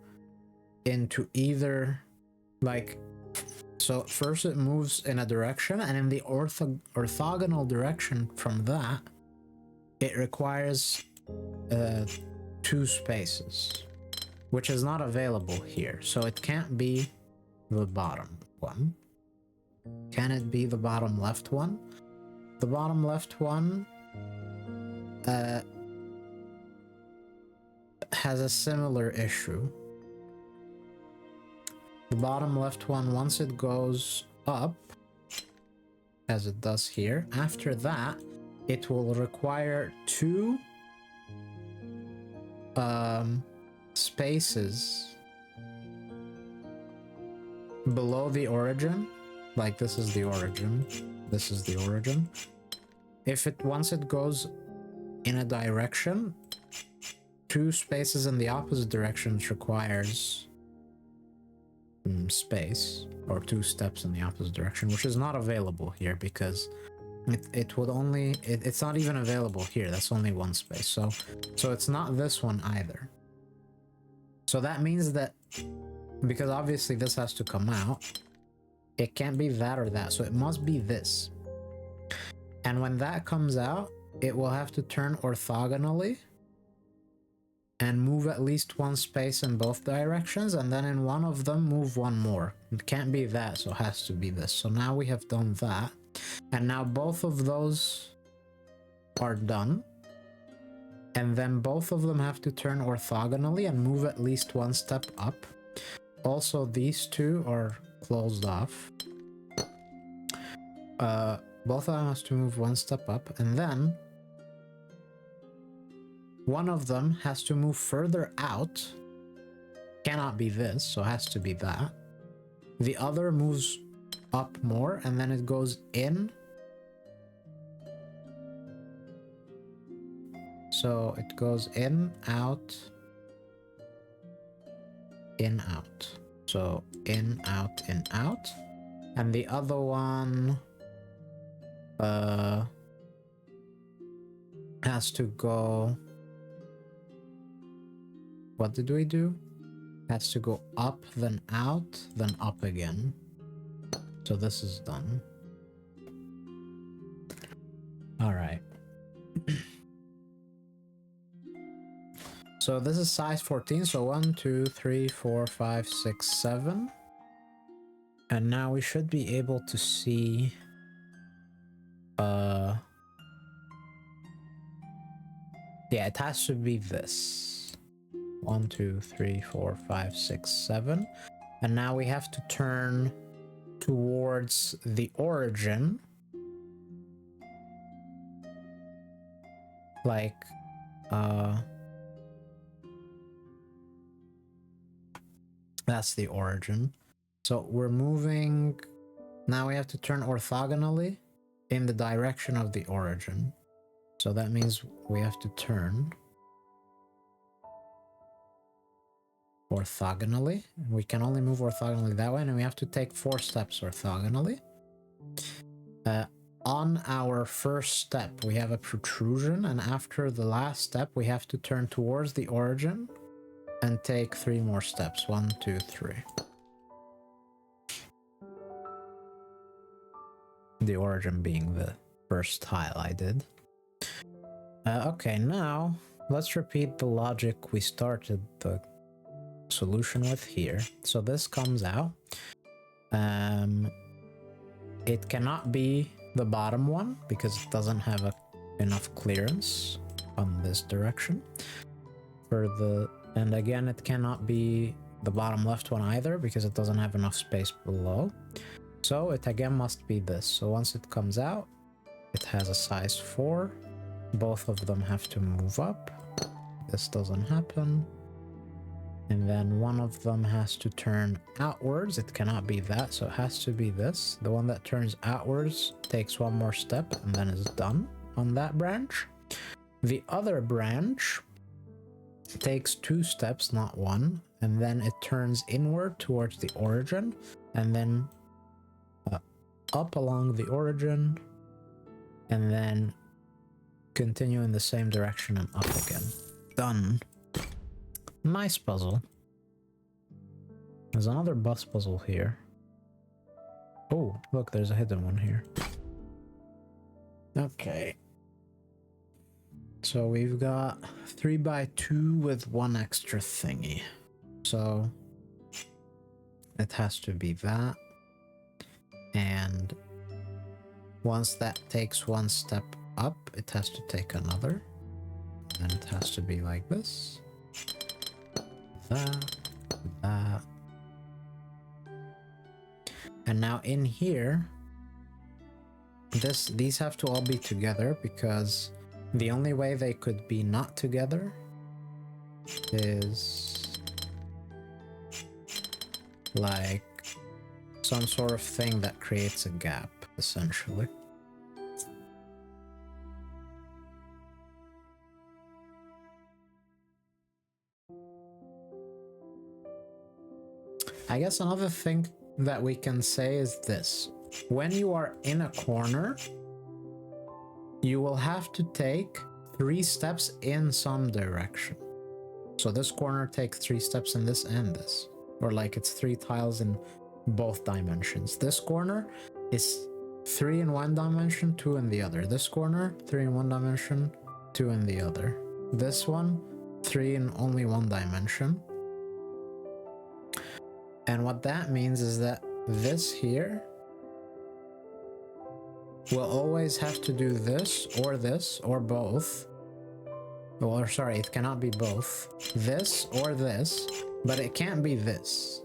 into either, like, so first it moves in a direction, and in the orthogonal direction from that, it requires 2 spaces, which is not available here. So it can't be the bottom one. Can it be the bottom left one? The bottom left one has a similar issue. The bottom left one, once it goes up, as it does here, after that, it will require 2 spaces below the origin. Like, this is the origin, this is the origin. Once it goes in a direction, 2 spaces in the opposite direction requires space, or 2 steps in the opposite direction, which is not available here because it would only, it's not even available here. That's only 1 space. So it's not this one either. So that means that, because obviously this has to come out, it can't be that or that. So it must be this. And when that comes out, it will have to turn orthogonally and move at least 1 space in both directions, and then in one of them move 1 more. It can't be that, so it has to be this. So now we have done that, and now both of those are done, and then both of them have to turn orthogonally and move at least 1 step up. Also, these 2 are closed off. Both of them has to move 1 step up, and then one of them has to move further out. Cannot be this, so it has to be that. The other moves up more, and then it goes in. So it goes in, out, in, out. So in, out, in, out. And the other one has to go... What did we do? Has to go up, then out, then up again. So this is done. All right. So this is size 14. So 1, 2, 3, 4, 5, 6, 7. And now we should be able to see... Yeah, it has to be this. 1, 2, 3, 4, 5, 6, 7. And now we have to turn towards the origin. Like, that's the origin. So we're moving. Now we have to turn orthogonally in the direction of the origin. So that means we have to turn orthogonally. We can only move orthogonally that way, and we have to take 4 steps orthogonally. On our first step, we have a protrusion, and after the last step, we have to turn towards the origin and take 3 more steps. 1, 2, 3. The origin being the first tile I did. Okay, now let's repeat the logic we started the solution with here. So this comes out. It cannot be the bottom one because it doesn't have enough clearance on this direction. And again, it cannot be the bottom left one either because it doesn't have enough space below. So it again must be this. So once it comes out, it has a size 4. Both of them have to move up. This doesn't happen. And then one of them has to turn outwards. It cannot be that, so it has to be this. The one that turns outwards takes one more step and then is done on that branch. The other branch takes 2 steps, not 1, and then it turns inward towards the origin, and then up along the origin, and then continue in the same direction and up again. Done. Nice puzzle. There's another bus puzzle here. Oh, look, there's a hidden one here. Okay. So we've got 3x2 with 1 extra thingy. So it has to be that. And once that takes 1 step up, it has to take another. And it has to be like this. That. And now in here, these have to all be together because the only way they could be not together is like some sort of thing that creates a gap, essentially. I guess another thing that we can say is this. When you are in a corner, you will have to take 3 steps in some direction. So this corner takes 3 steps in this and this. Or like it's 3 tiles in both dimensions. This corner is 3 in one dimension, 2 in the other. This corner, 3 in one dimension, 2 in the other. This one, 3 in only one dimension. And what that means is that this here will always have to do this or both. Or sorry, it cannot be both. This or this, but it can't be this.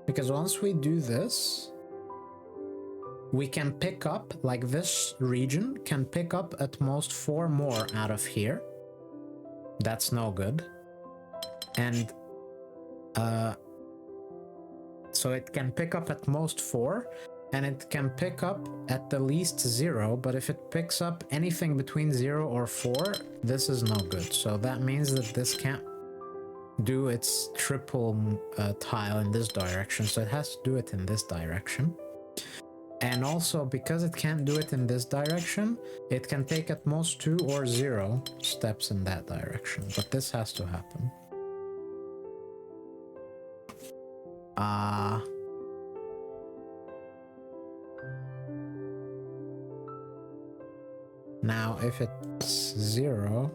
Because once we do this, we can pick up, like this region can pick up at most 4 more out of here. That's no good. And so it can pick up at most 4, and it can pick up at the least 0, but if it picks up anything between 0 or 4, this is no good. So that means that this can't do its triple tile in this direction, so it has to do it in this direction. And also, because it can't do it in this direction, it can take at most 2 or 0 steps in that direction, but this has to happen. Now, if it's 0,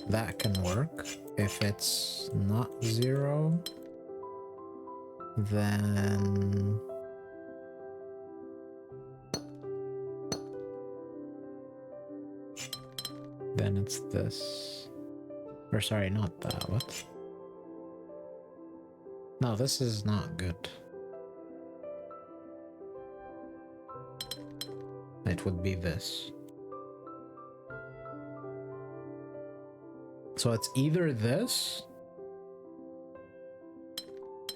that can work. If it's not 0, then it's this. Or sorry, not that. What? No, this is not good. It would be this. So it's either this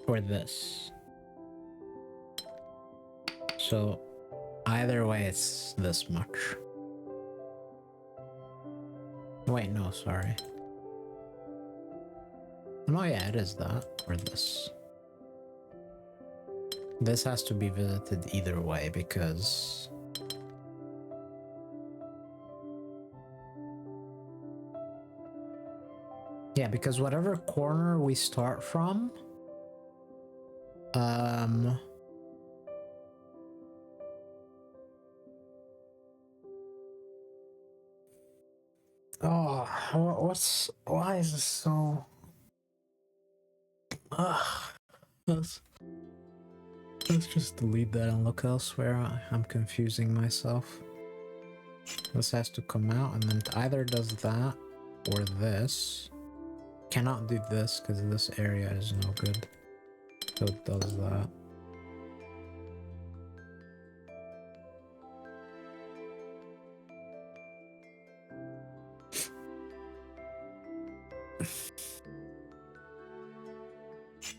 or this. So either way, it's this much. Wait, no, sorry. No, yeah, it is that, or this. This has to be visited either way because... yeah, because whatever corner we start from, Oh, why is this so... let's just delete that and look elsewhere. I'm confusing myself. This has to come out, and then it either does that or this. Cannot do this because this area is no good. So it does that.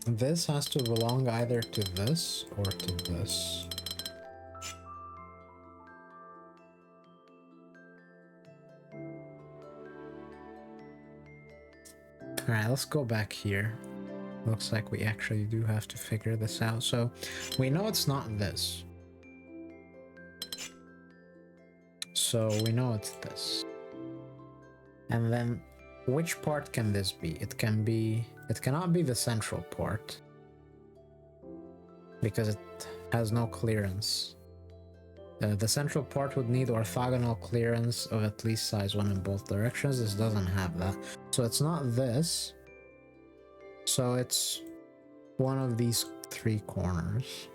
This has to belong either to this or to this. Alright, let's go back here. Looks like we actually do have to figure this out. So we know it's not this. So we know it's this. And then which part can this be? It cannot be the central part because it has no clearance. The central part would need orthogonal clearance of at least size 1 in both directions. This doesn't have that. So it's not this. So it's one of these 3 corners.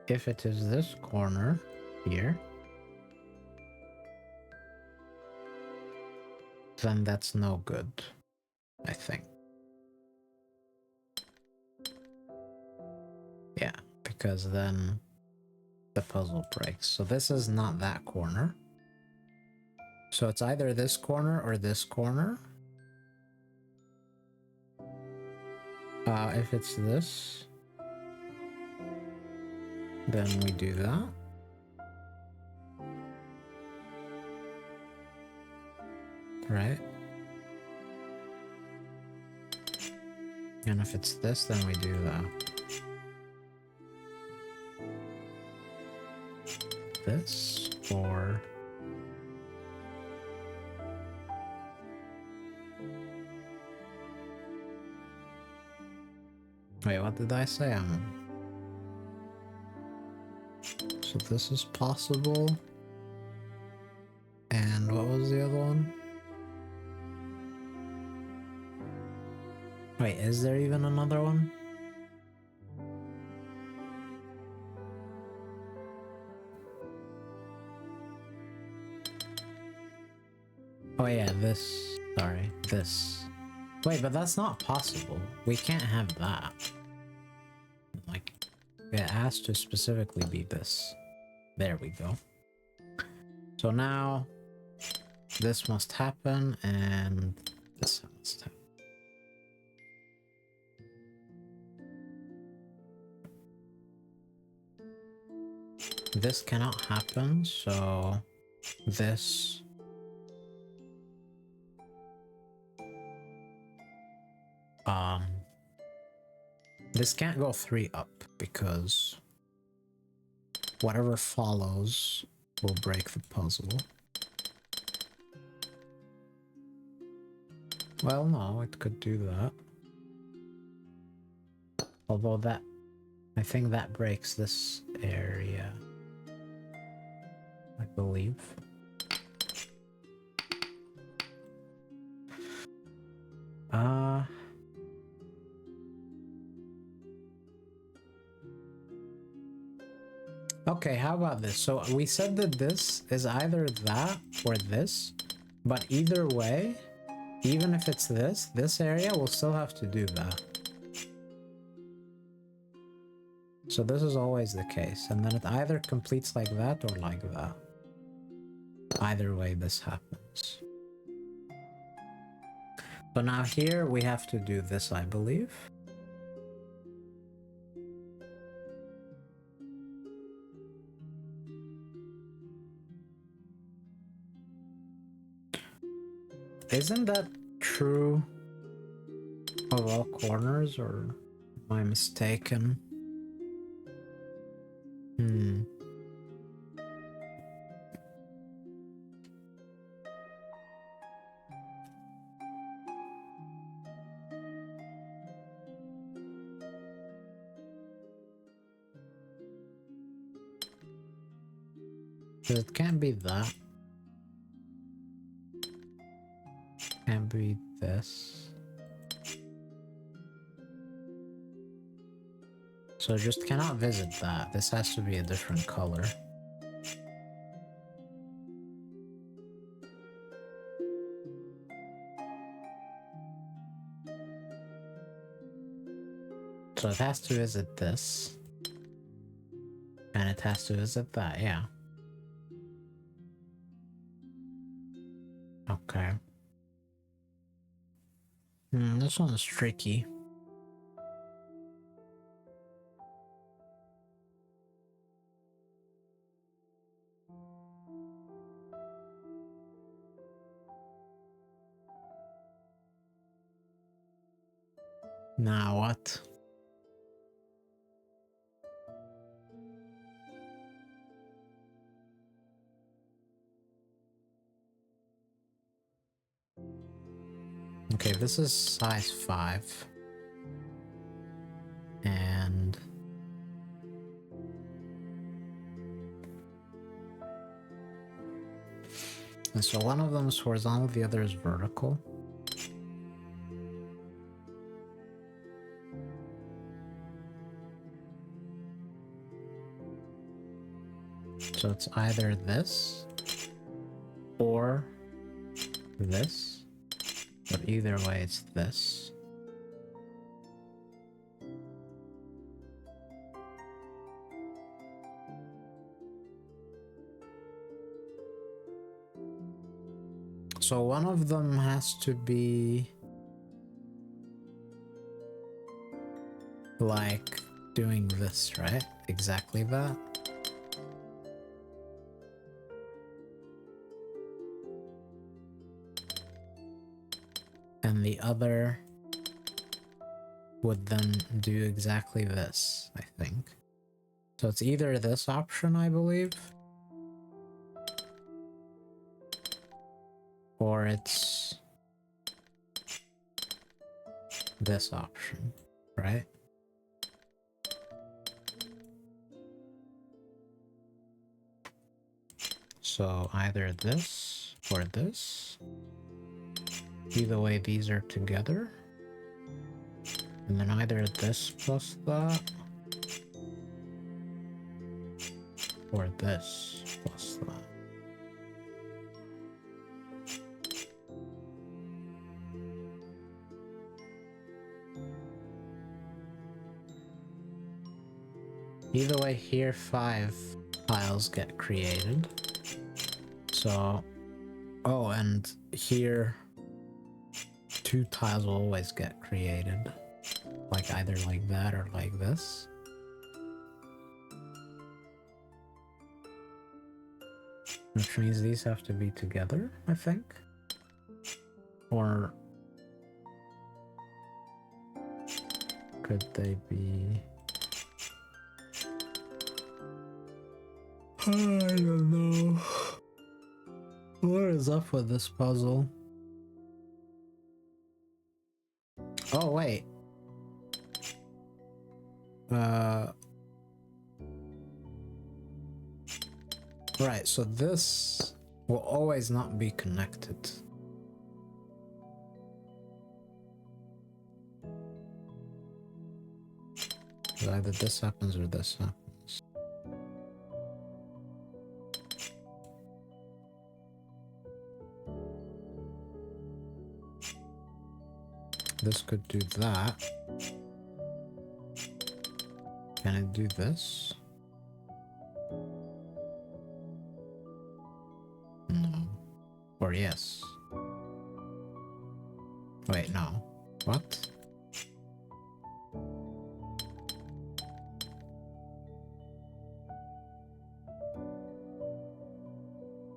If it is this corner here, then that's no good, I think. Yeah, because then the puzzle breaks. So this is not that corner. So it's either this corner or this corner. If it's this, then we do that. Right? And if it's this, then we do that. This, or... Wait, what did I say? So this is possible. And what was the other one? Wait, is there even another one? Oh yeah, this. Sorry, this. Wait, but that's not possible. We can't have that. Like, it has to specifically be this. There we go. So now, this must happen, and this must happen. This cannot happen, so this... This can't go 3 up, because whatever follows will break the puzzle. Well, no, it could do that. Although that... I think that breaks this area. I believe. Okay, how about this? So we said that this is either that or this, but either way, even if it's this area will still have to do that. So this is always the case, and then it either completes like that or like that. Either way, this happens. So now here we have to do this, I believe. Isn't that true of all corners, or am I mistaken? Because it can't be that. Can't be this. So just cannot visit that. This has to be a different color. So it has to visit this. And it has to visit that, yeah. Okay. This one is tricky. Now what? Okay, this is size 5. And so one of them is horizontal, the other is vertical. So it's either this or this, but either way it's this. So one of them has to be like doing this, right? Exactly that. And the other would then do exactly this, I think. So it's either this option, I believe, or it's this option, right? So either this or this. Either way, these are together. And then either this plus that, or this plus that. Either way, here 5 tiles get created. So, oh, and here 2 tiles will always get created. Like either like that or like this. Which means these have to be together, I think. Or could they be... I don't know. What is up with this puzzle? Oh, wait. Right, so this will always not be connected. Either this happens or this happens. This could do that. Can it do this? No. Or yes. Wait, no. What?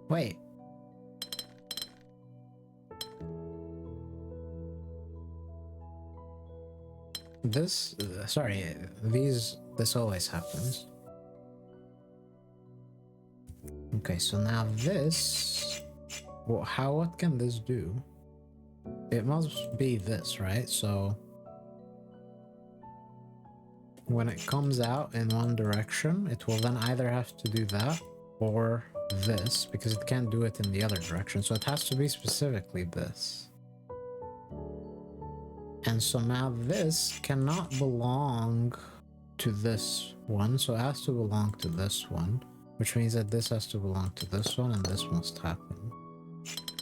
Wait. This, sorry, this always happens. Okay, so now this, well, what can this do? It must be this, right? So when it comes out in one direction, it will then either have to do that or this, because it can't do it in the other direction, so it has to be specifically this. And so now this cannot belong to this one, so it has to belong to this one, which means that this has to belong to this one, and this must happen.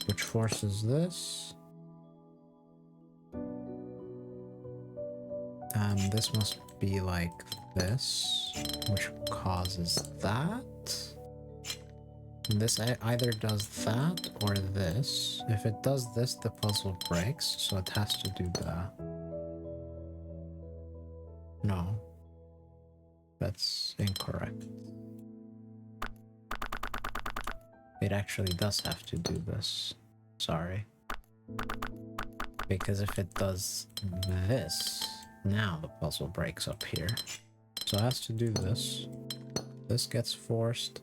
Which forces this. This must be like this, which causes that. And this either does that or this. If it does this, the puzzle breaks, so it has to do that. No. That's incorrect. It actually does have to do this. Sorry. Because if it does this, now the puzzle breaks up here. So it has to do this. This gets forced.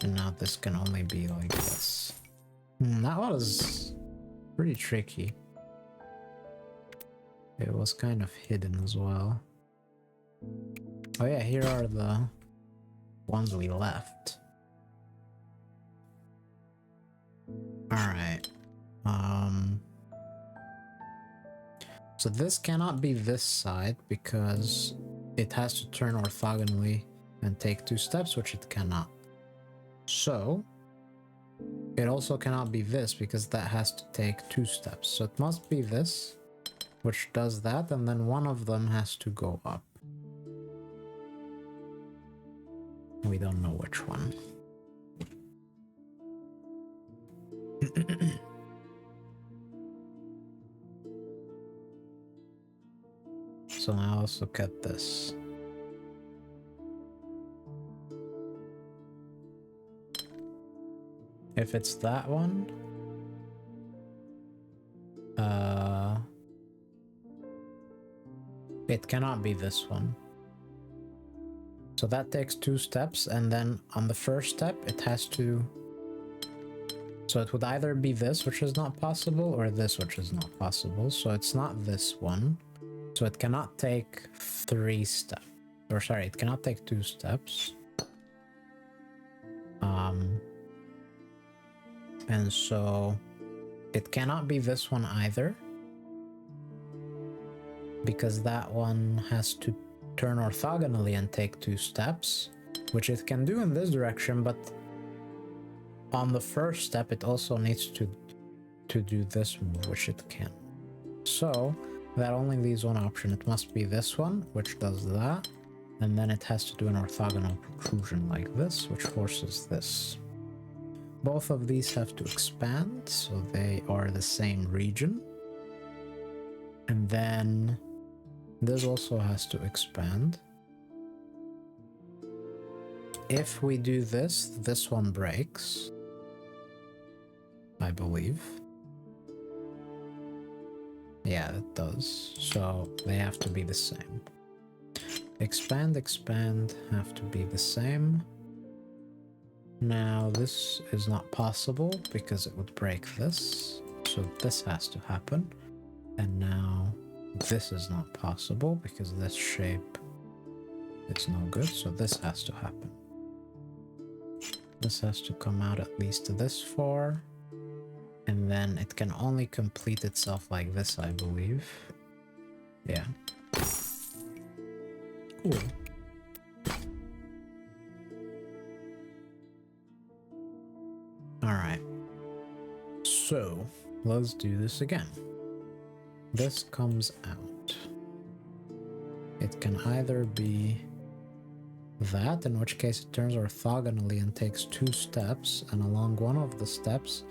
And now this can only be like this. That was pretty tricky. It was kind of hidden as well. Oh yeah, here are the ones we left. Alright. So this cannot be this side because it has to turn orthogonally and take 2 steps, which it cannot. So it also cannot be this because that has to take 2 steps. So it must be this, which does that, and then one of them has to go up. We don't know which one. So now let's look at this. If it's that one, it cannot be this one. So that takes 2 steps, and then on the first step it has to... So it would either be this, which is not possible, or this, which is not possible. So it's not this one. So it cannot take 3 steps. Or sorry, it cannot take 2 steps. And so it cannot be this one either, because that one has to turn orthogonally and take 2 steps, which it can do in this direction, but on the first step it also needs to do this move, which it can. So that only leaves one option. It must be this one, which does that, and then it has to do an orthogonal protrusion like this, which forces this. Both of these have to expand, so they are the same region. And then this also has to expand. If we do this, this one breaks, I believe. Yeah, it does. So they have to be the same. Expand, expand have to be the same. Now this is not possible because it would break this. So this has to happen. And now this is not possible because this shape is no good. So this has to happen. This has to come out at least this far. And then it can only complete itself like this, I believe. Yeah. Cool. Alright. So, let's do this again. This comes out. It can either be that, in which case it turns orthogonally and takes 2 steps, and along one of the steps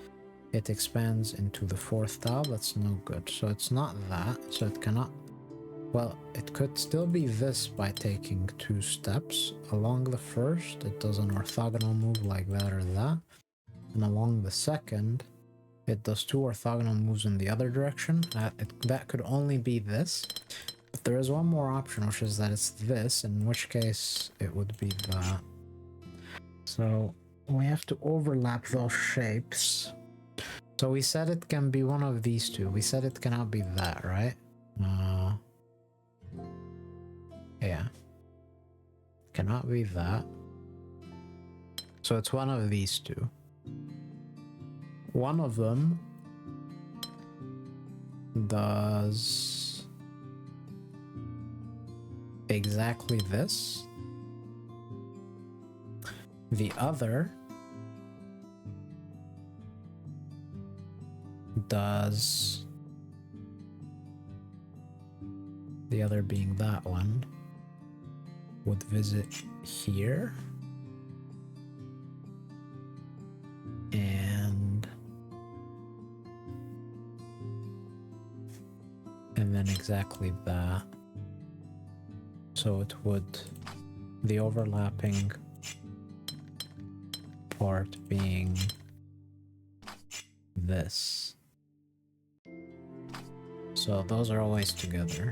it expands into the 4th tile. That's no good. So it's not that, so it cannot... Well, it could still be this by taking 2 steps. Along the first, it does an orthogonal move like that or that. And along the second, it does 2 orthogonal moves in the other direction. That could only be this. But there is one more option, which is that it's this, in which case it would be that. So we have to overlap those shapes. So we said it can be one of these two. We said it cannot be that, right? Yeah. Cannot be that. So it's one of these two. One of them does exactly this. The other does, the other being that one, would visit here. And then exactly that. So it would, the overlapping part being this. So those are always together.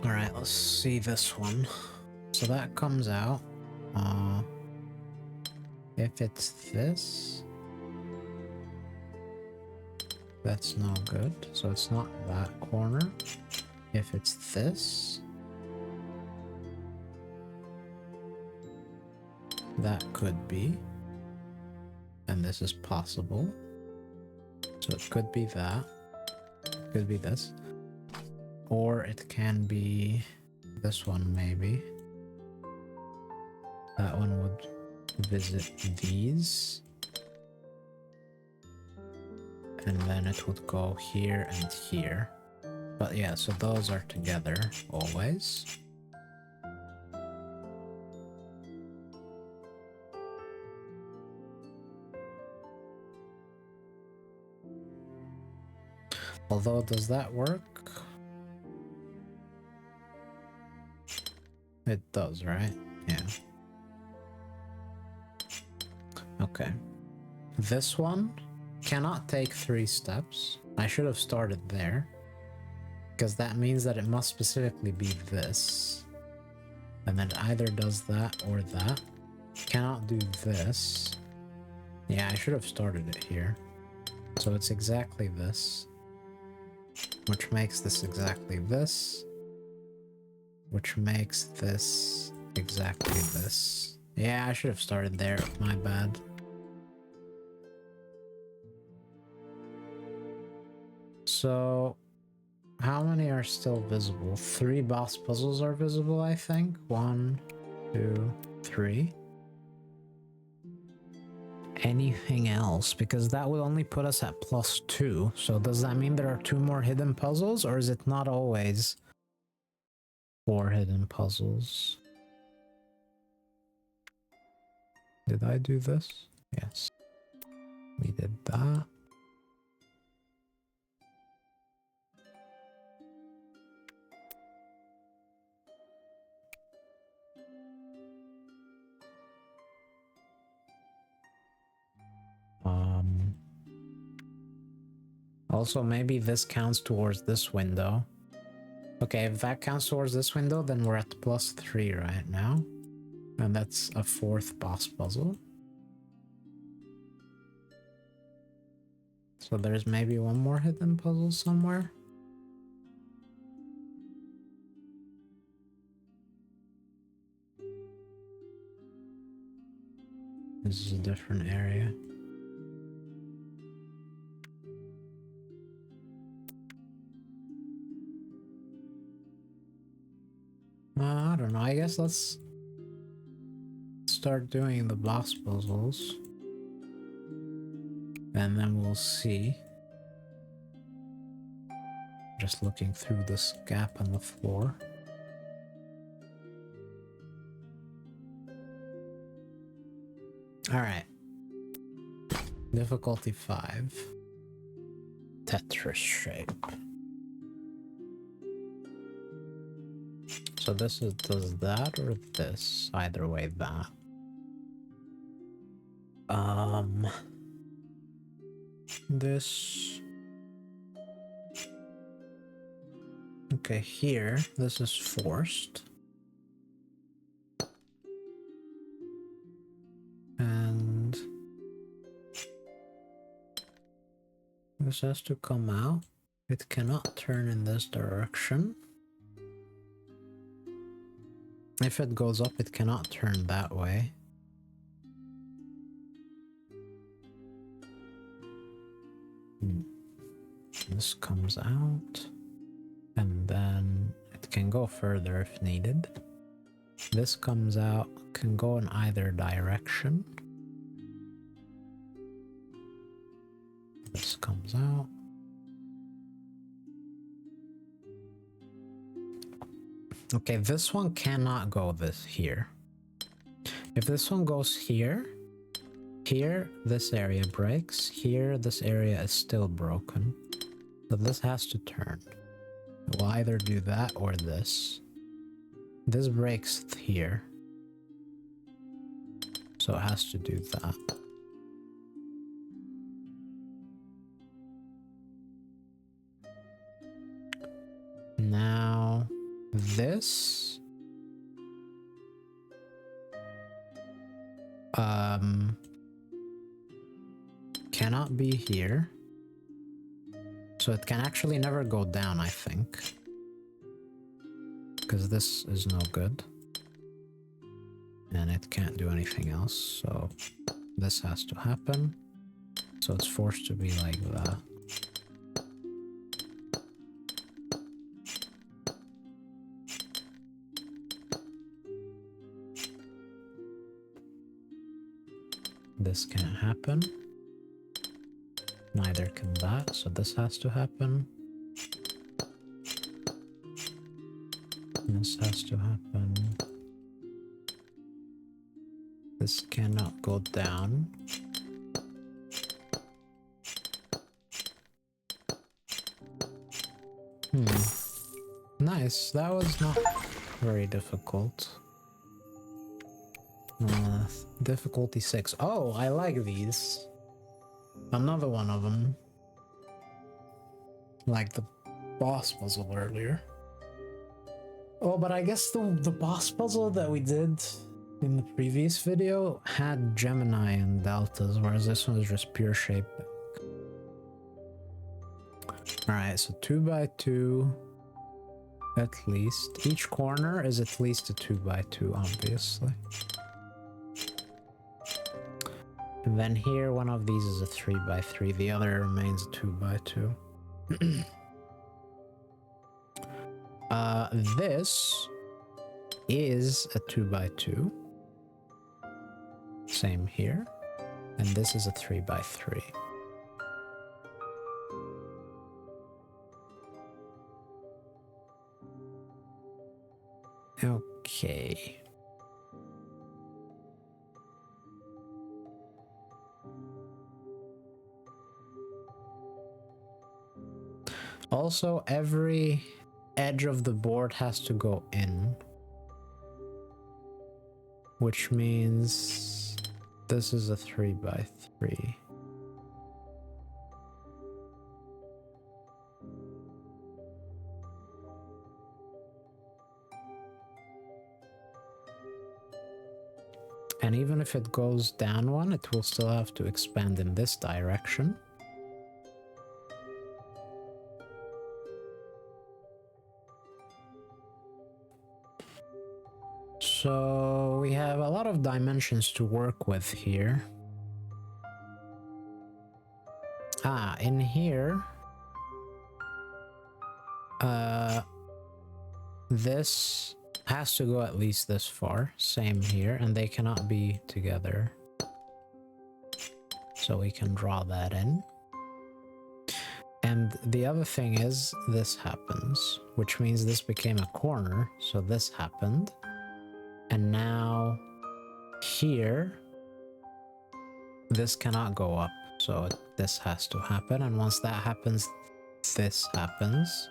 Alright, let's see this one. So that comes out. If it's this, that's no good. So it's not that corner. If it's this, that could be. And this is possible. So it could be that. It could be this. Or it can be this one, maybe. That one would visit these. And then it would go here and here. But yeah, so those are together always. Although, does that work? It does, right? Yeah. Okay. This one cannot take 3 steps. I should have started there, because that means that it must specifically be this. And then it either does that or that. Cannot do this. Yeah, I should have started it here. So it's exactly this. Which makes this exactly this. Which makes this exactly this. Yeah, I should have started there. My bad. So, how many are still visible? 3 boss puzzles are visible, I think. 1, 2, 3. Anything else? Because that would only put us at +2. So does that mean there are 2 more hidden puzzles, or is it not always 4 hidden puzzles? Did I do this? Yes. We did that. Also, maybe this counts towards this window. Okay, if that counts towards this window, then we're at +3 right now. And that's a 4th boss puzzle. So there's maybe 1 more hidden puzzle somewhere. This is a different area. I don't know, I guess let's start doing the boss puzzles. And then we'll see. Just looking through this gap on the floor. Alright. Difficulty 5. Tetris shape. So this is, does that or this? Either way, that. This. Okay, here, this is forced. And this has to come out. It cannot turn in this direction. If it goes up, it cannot turn that way. This comes out, and then it can go further if needed. This comes out, can go in either direction. This comes out. Okay, this one cannot go this here. If this one goes here, here, this area breaks. Here, this area is still broken. So this has to turn. It will either do that or this. This breaks here. So it has to do that. Now, this... cannot be here. So it can actually never go down, I think. Because this is no good. And it can't do anything else, so this has to happen. So it's forced to be like that. This can't happen. Neither can that, so this has to happen. This has to happen. This cannot go down. Nice, that was not very difficult. Difficulty 6. Oh, I like these. Another one of them. Like the boss puzzle earlier. Oh, but I guess the boss puzzle that we did in the previous video had Gemini and deltas, whereas this one is just pure shape. Alright, so 2x2 at least. Each corner is at least a 2x2, obviously. And then here, one of these is a 3x3, the other remains a 2x2. This is a 2x2. Same here. And this is a 3x3. Okay. Also, every edge of the board has to go in. Which means this is a 3x3. And even if it goes down one, it will still have to expand in this direction. So we have a lot of dimensions to work with here. In here, this has to go at least this far. Same here, and they cannot be together. So we can draw that in. And the other thing is, this happens, which means this became a corner, so this happened. And now, here, this cannot go up, so this has to happen, and once that happens, this happens,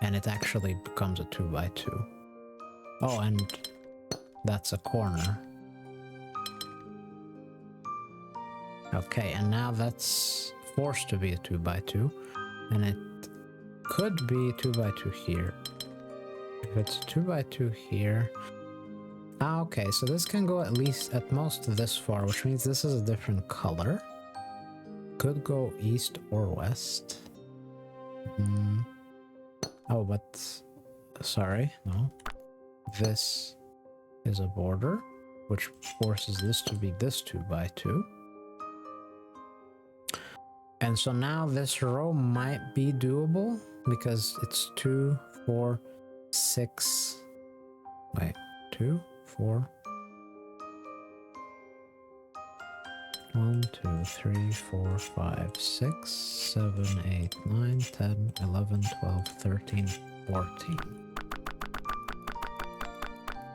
and it actually becomes a 2x2. Oh, and that's a corner. Okay, and now that's forced to be a 2x2, and it could be 2x2 here. If it's 2x2 here... okay, so this can go at least, at most, this far, which means this is a different color. Could go east or west. Oh, but... sorry, no. This is a border, which forces this to be this 2x2. And so now this row might be doable because it's 2, 4, 6. Wait, 2, 4. 1, 2, 3, 4, 5, 6, 7, 8, 9, 10, 11, 12, 13, 14.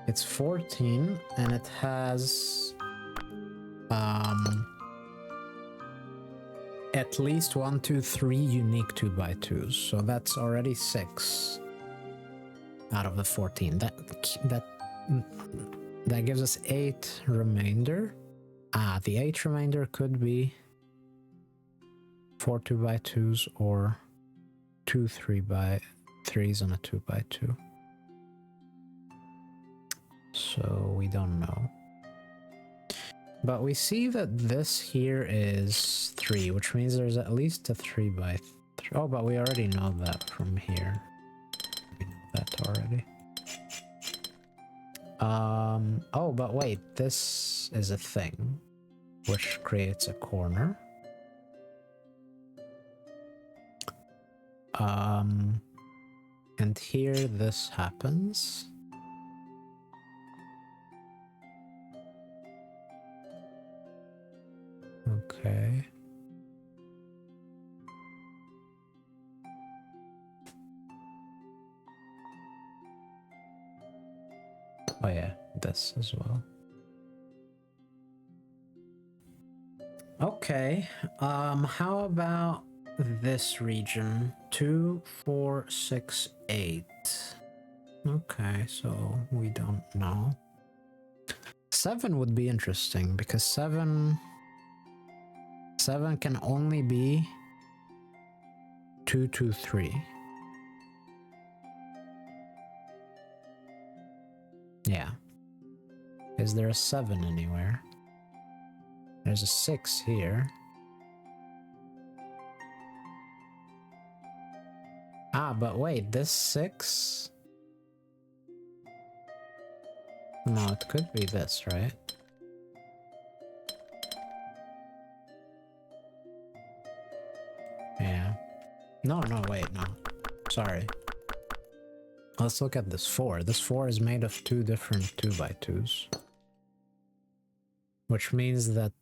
It's 14 and it has at least 1, 2, 3 unique 2x2s. So that's already 6 out of the 14. That gives us 8 remainder. The 8 remainder could be 4 2x2s or 2 3x3s and a 2x2. So we don't know. But we see that this here is 3, which means there's at least a 3x3. Oh, but we already know that from here. We know that already. Oh, but wait, this is a thing which creates a corner. And here this happens. Okay. Oh yeah, this as well. Okay, how about this region? 2, 4, 6, 8. Okay, so we don't know. 7 would be interesting because 7 can only be 2, 2, 3. Yeah. Is there a 7 anywhere? There's a 6 here. But wait, this 6? No, it could be this, right? Yeah. No, wait, no. Sorry. Let's look at this 4. This 4 is made of 2 different 2x2s. Which means that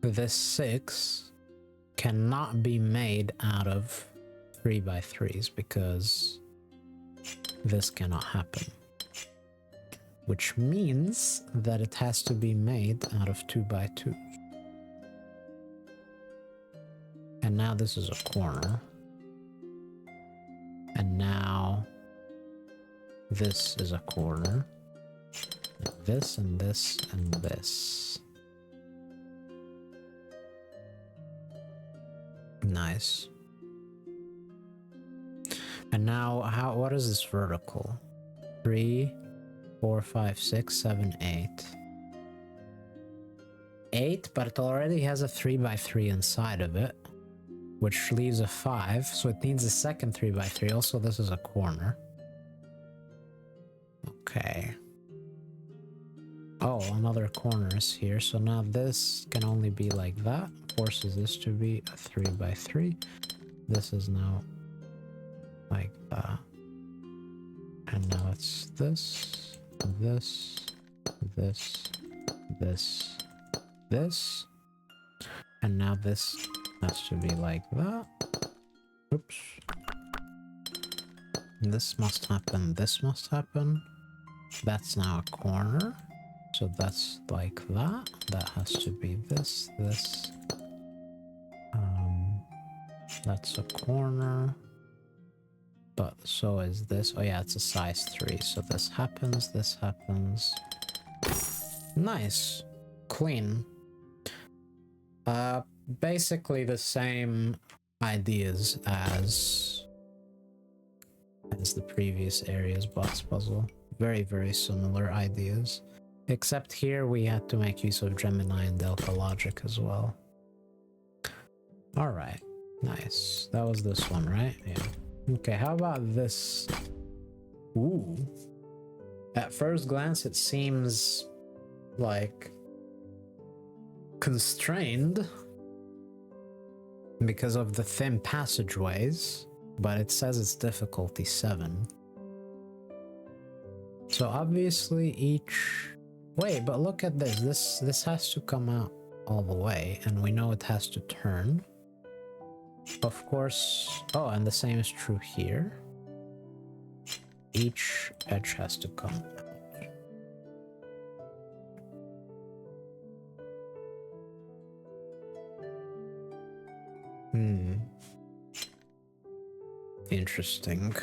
this 6 cannot be made out of 3x3s because this cannot happen. Which means that it has to be made out of 2x2. And now this is a corner. And now this is a corner. This and this and this. Nice. And now what is this vertical? 3, 4, 5, 6, 7, 8. 8, but it already has a 3x3 inside of it, which leaves a 5, so it needs a second 3x3. Also, this is a corner. Okay. Oh, another corner is here, so now this can only be like that. Forces this to be a 3x3. This is now like that. And now it's this, this, this, this, this. And now this has to be like that. Oops. This must happen, this must happen. That's now a corner. So that's like that. That has to be this, this. That's a corner. But so is this. Oh yeah, it's a size 3. So this happens, this happens. Nice. Clean. Basically the same ideas as the previous area's box puzzle. Very, very similar ideas. Except here we had to make use of Gemini and Delta logic as well. Alright, nice. That was this one, right? Yeah. Okay, how about this? Ooh. At first glance, it seems like constrained because of the thin passageways, but it says it's difficulty 7. So obviously each... Wait, but look at this. This has to come out all the way, and we know it has to turn. Of course... Oh, and the same is true here. Each edge has to come out. Interesting.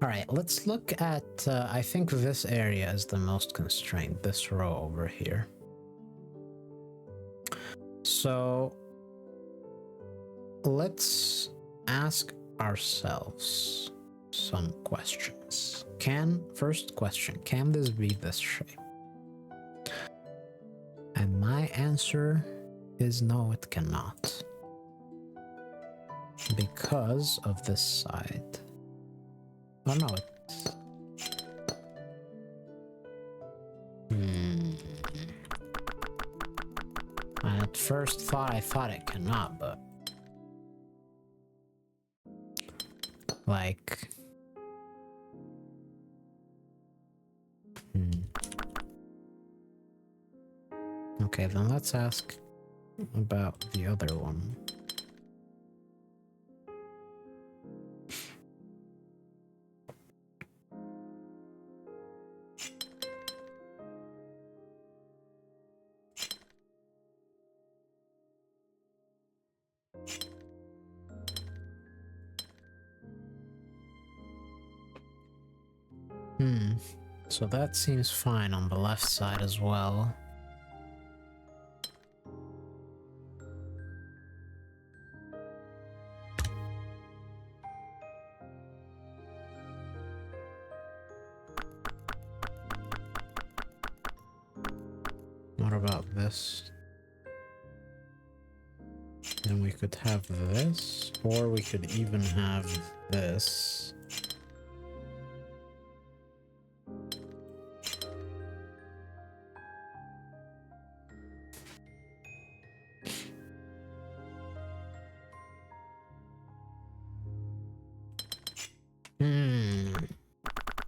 All right, let's look at, I think this area is the most constrained, this row over here. So let's ask ourselves some questions. First question, can this be this shape? And my answer is no, it cannot. Because of this side. Oh no, it's... I at first thought it cannot, but... Like... Okay, then let's ask about the other one. So that seems fine on the left side as well. What about this? Then we could have this, or we could even have this.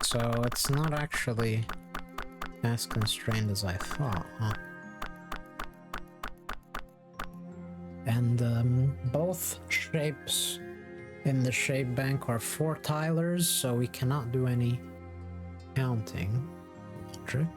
So it's not actually as constrained as I thought, huh? And both shapes in the shape bank are 4 tilers, so we cannot do any counting. Trick.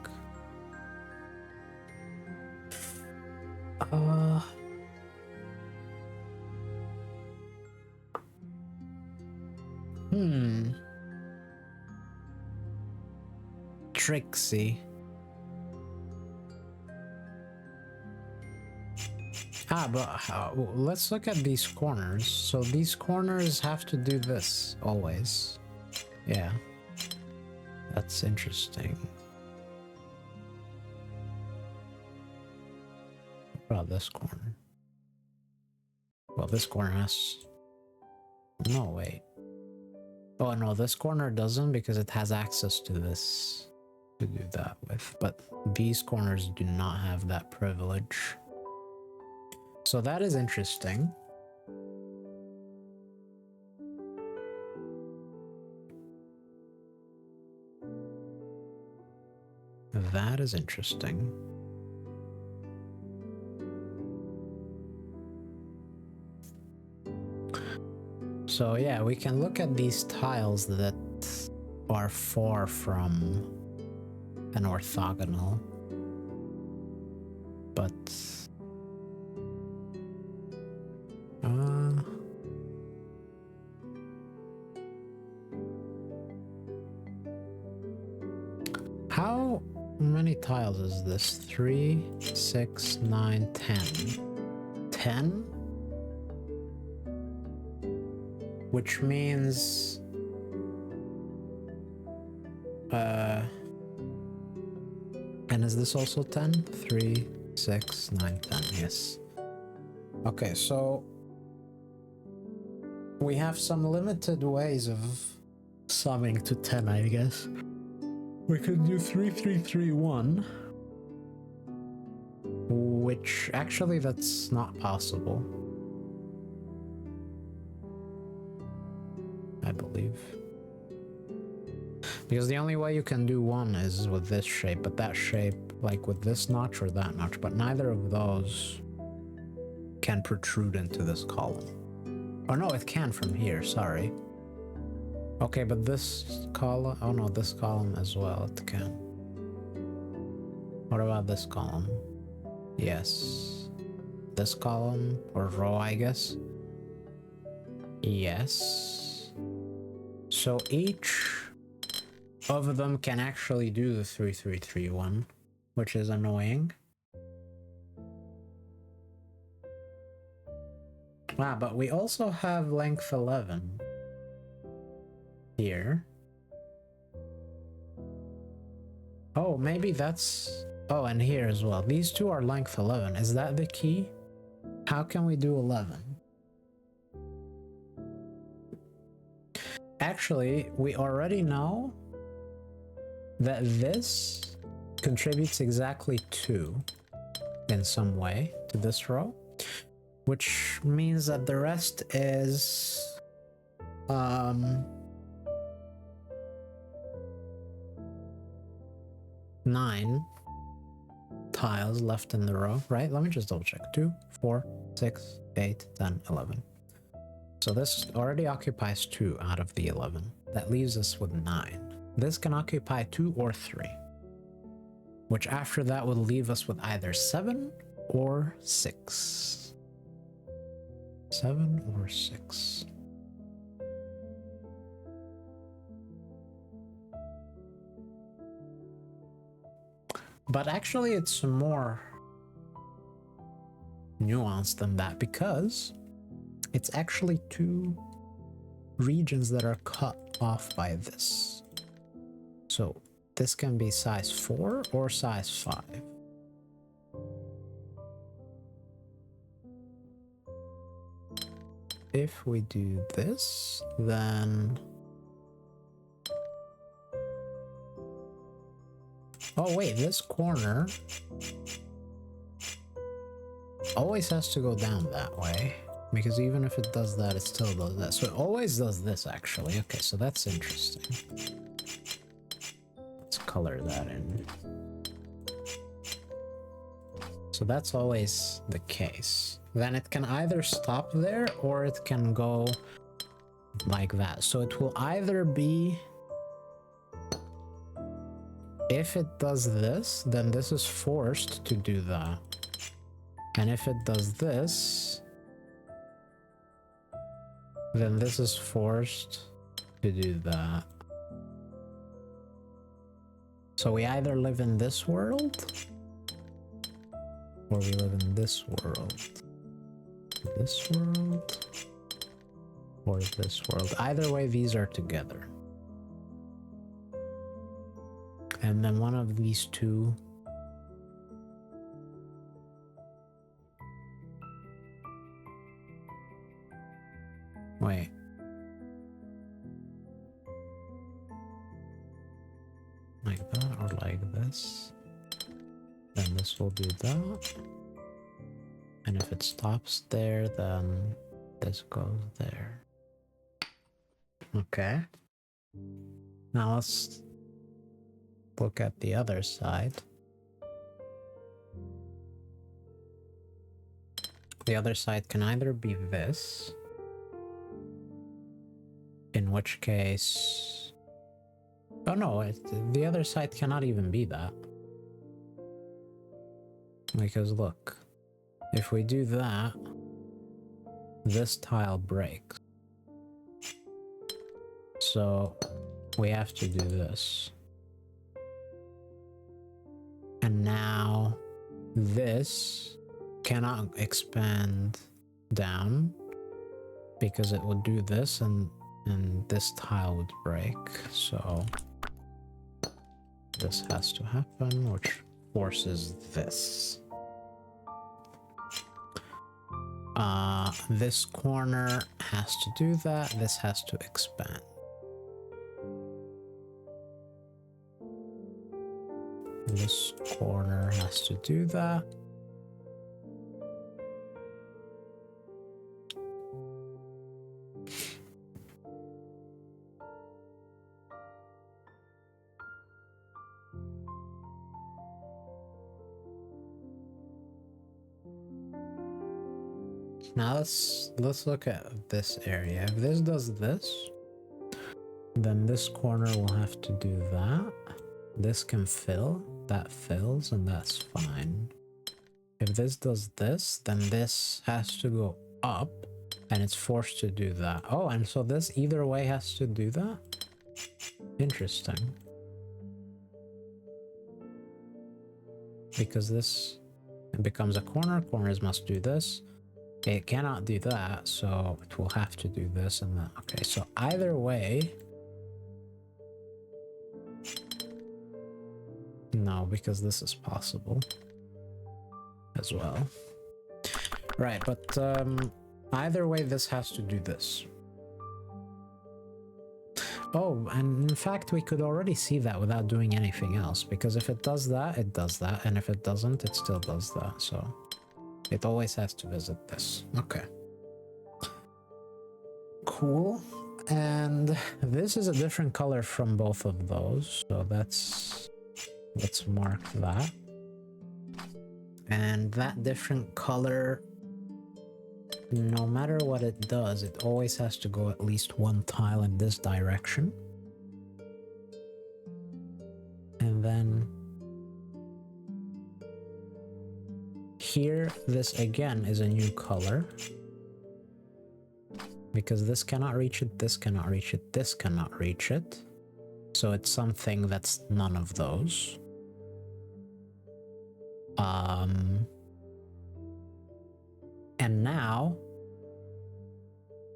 Tricksy. But let's look at these corners. So these corners have to do this always. Yeah. That's interesting. What about this corner? Well, this corner has... No, wait. Oh no, this corner doesn't because it has access to this to do that with, but these corners do not have that privilege. So that is interesting. That is interesting. So yeah, we can look at these tiles that are far from an orthogonal, but how many tiles is this? 3, 6, 9, 10. 10? Which means and is this also 10? 3, 6, 9, 10, yes. Okay, so we have some limited ways of summing to 10, I guess. We could do 3, 3, 3, 1. Which, actually, that's not possible. I believe. Because the only way you can do 1 is with this shape, but that shape, like with this notch or that notch, but neither of those can protrude into this column. Oh no, it can from here, sorry. Okay, but this column, oh no, this column as well, it can. What about this column? Yes. This column, or row, I guess? Yes. So each of them can actually do the 3, 3, 3, 1, which is annoying. Ah, but we also have length 11 here. Oh, maybe that's... Oh, and here as well. These two are length 11. Is that the key? How can we do 11? Actually, we already know that this contributes exactly 2 in some way to this row, which means that the rest is 9 tiles left in the row, right? Let me just double check. 2, 4, 6, 8, 10, 11. So this already occupies 2 out of the 11. That leaves us with 9. This can occupy 2 or 3, which after that would leave us with either 7 or 6. 7 or 6. But actually it's more nuanced than that, because it's actually 2 regions that are cut off by this. So this can be size 4 or size 5. If we do this, then... Oh wait, this corner always has to go down that way, because even if it does that, it still does that. So it always does this, actually. Okay, so that's interesting. Let's color that in. So that's always the case. Then it can either stop there, or it can go like that. So it will either be... If it does this, then this is forced to do that. And if it does this, then this is forced to do that. So we either live in this world, or we live in this world. This world, or this world. Either way, these are together. And then one of these two wait. Like that, or like this. Then this will do that. And if it stops there, then this goes there. Okay. Now let's look at the other side. The other side can either be this, in which case... Oh no, the other side cannot even be that. Because look, if we do that, this tile breaks. So we have to do this. And now this cannot expand down because it would do this, and this tile would break. So this has to happen, which forces this. This corner has to do that. This has to expand. this corner has to do that. Now let's look at this area. If this does this, then this corner will have to do that. This can fill, that fills, and that's fine. If this does this, then this has to go up, and it's forced to do that. Oh, and so this either way has to do that? Interesting. Because this becomes a corner, corners must do this. It cannot do that, so it will have to do this and that. Okay, so either way... No, because this is possible as well. Right, but either way this has to do this. Oh, and in fact we could already see that without doing anything else, because if it does that, it does that, and if it doesn't, it still does that, so... It always has to visit this. Okay. Cool. And this is a different color from both of those, so let's mark that. And that different color, no matter what it does, it always has to go at least one tile in this direction. And then here, this again is a new color. Because this cannot reach it, this cannot reach it, this cannot reach it. So it's something that's none of those. And now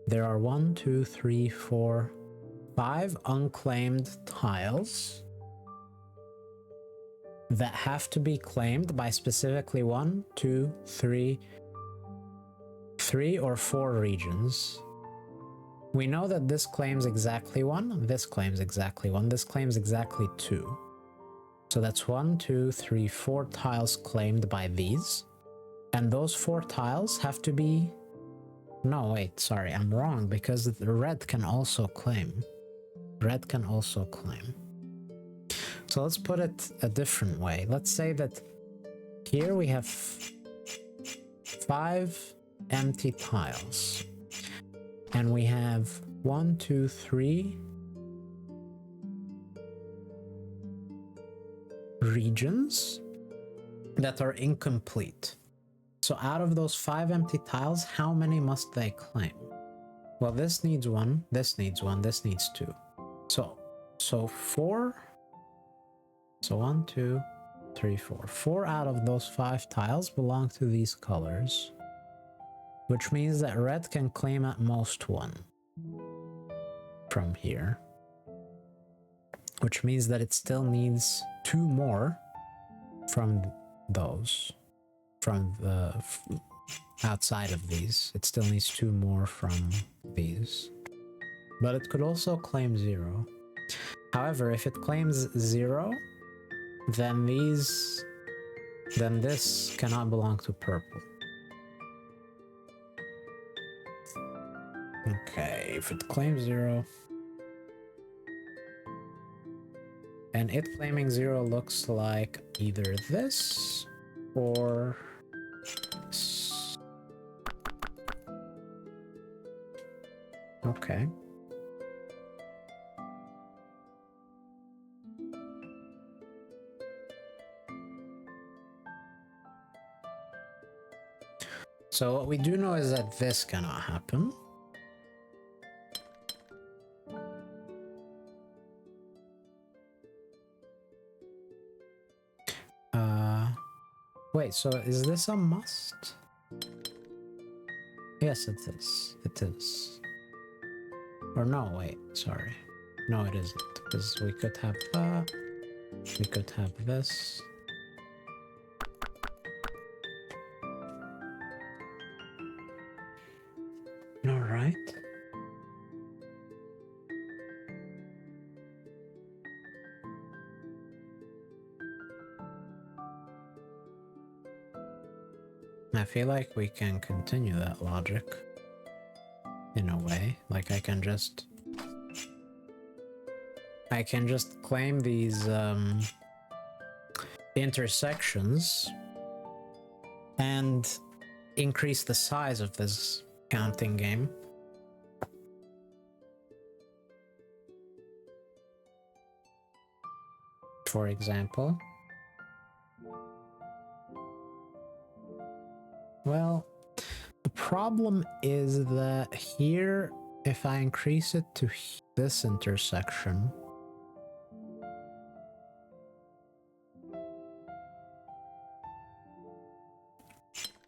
there are 1, 2, 3, 4, 5 unclaimed tiles that have to be claimed by specifically 1, 2, 3 or 4 regions. We know that this claims exactly 1, this claims exactly 1, this claims exactly 2. So that's 1, 2, 3, 4 tiles claimed by these. And those 4 tiles have to be... No, wait, sorry, I'm wrong, because the red can also claim. Red can also claim. So let's put it a different way. Let's say that here we have 5 empty tiles. And we have 1, 2, 3 regions that are incomplete. So out of those 5 empty tiles, how many must they claim? Well, this needs 1, this needs 1, this needs 2. So 4. So 1, 2, 3, 4. 4 out of those 5 tiles belong to these colors. Which means that red can claim at most 1 from here. Which means that it still needs 2 more from those. From the outside of these. It still needs 2 more from these. But it could also claim 0. However, if it claims 0, then this cannot belong to purple. Okay, if it claims 0, and it claiming 0 looks like either this or this. Okay. So what we do know is that this cannot happen. Wait, so is this a must? Yes, it is. It is. Or no, wait, sorry. No, it isn't. Because we could have that. We could have this. Alright. I feel like we can continue that logic in a way. Like I can just claim these intersections and increase the size of this counting game. For example. Well, the problem is that here, if I increase it to this intersection,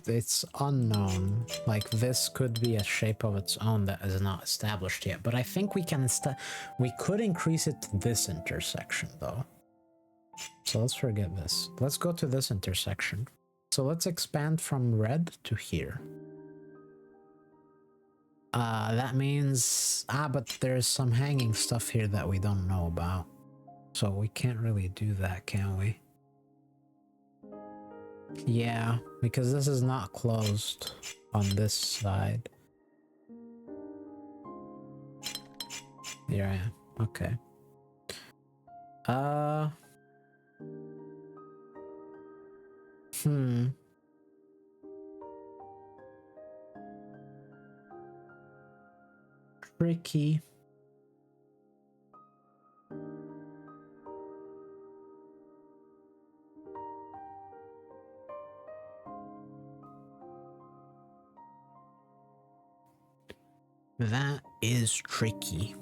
it's unknown. Like this could be a shape of its own that is not established yet. But I think we could increase it to this intersection though. So let's forget this. Let's go to this intersection. So let's expand from red to here. That means... but there's some hanging stuff here that we don't know about. So we can't really do that, can we? Yeah, because this is not closed on this side. Here I am. Okay. Tricky. That is tricky.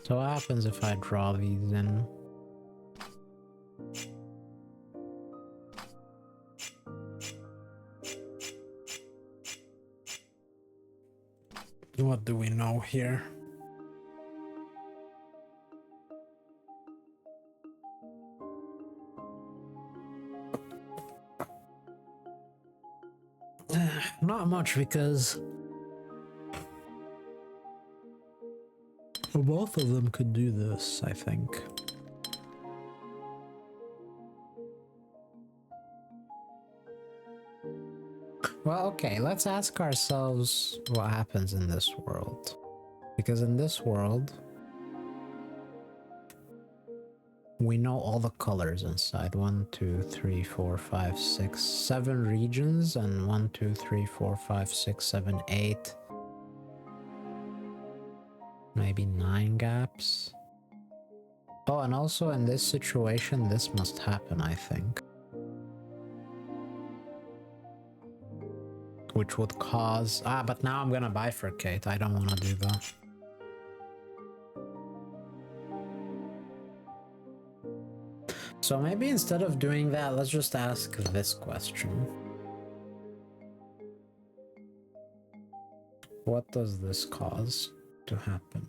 So what happens if I draw these in? What do we know here? Not much, because both of them could do this, I think. Well, okay, let's ask ourselves what happens in this world. Because in this world, we know all the colors inside. 1, 2, 3, 4, 5, 6, 7 regions, and 1, 2, 3, 4, 5, 6, 7, 8. Maybe 9 gaps. Oh, and also in this situation, this must happen, I think. Which would cause... but now I'm gonna bifurcate. I don't want to do that. So maybe instead of doing that, let's just ask this question. What does this cause to happen?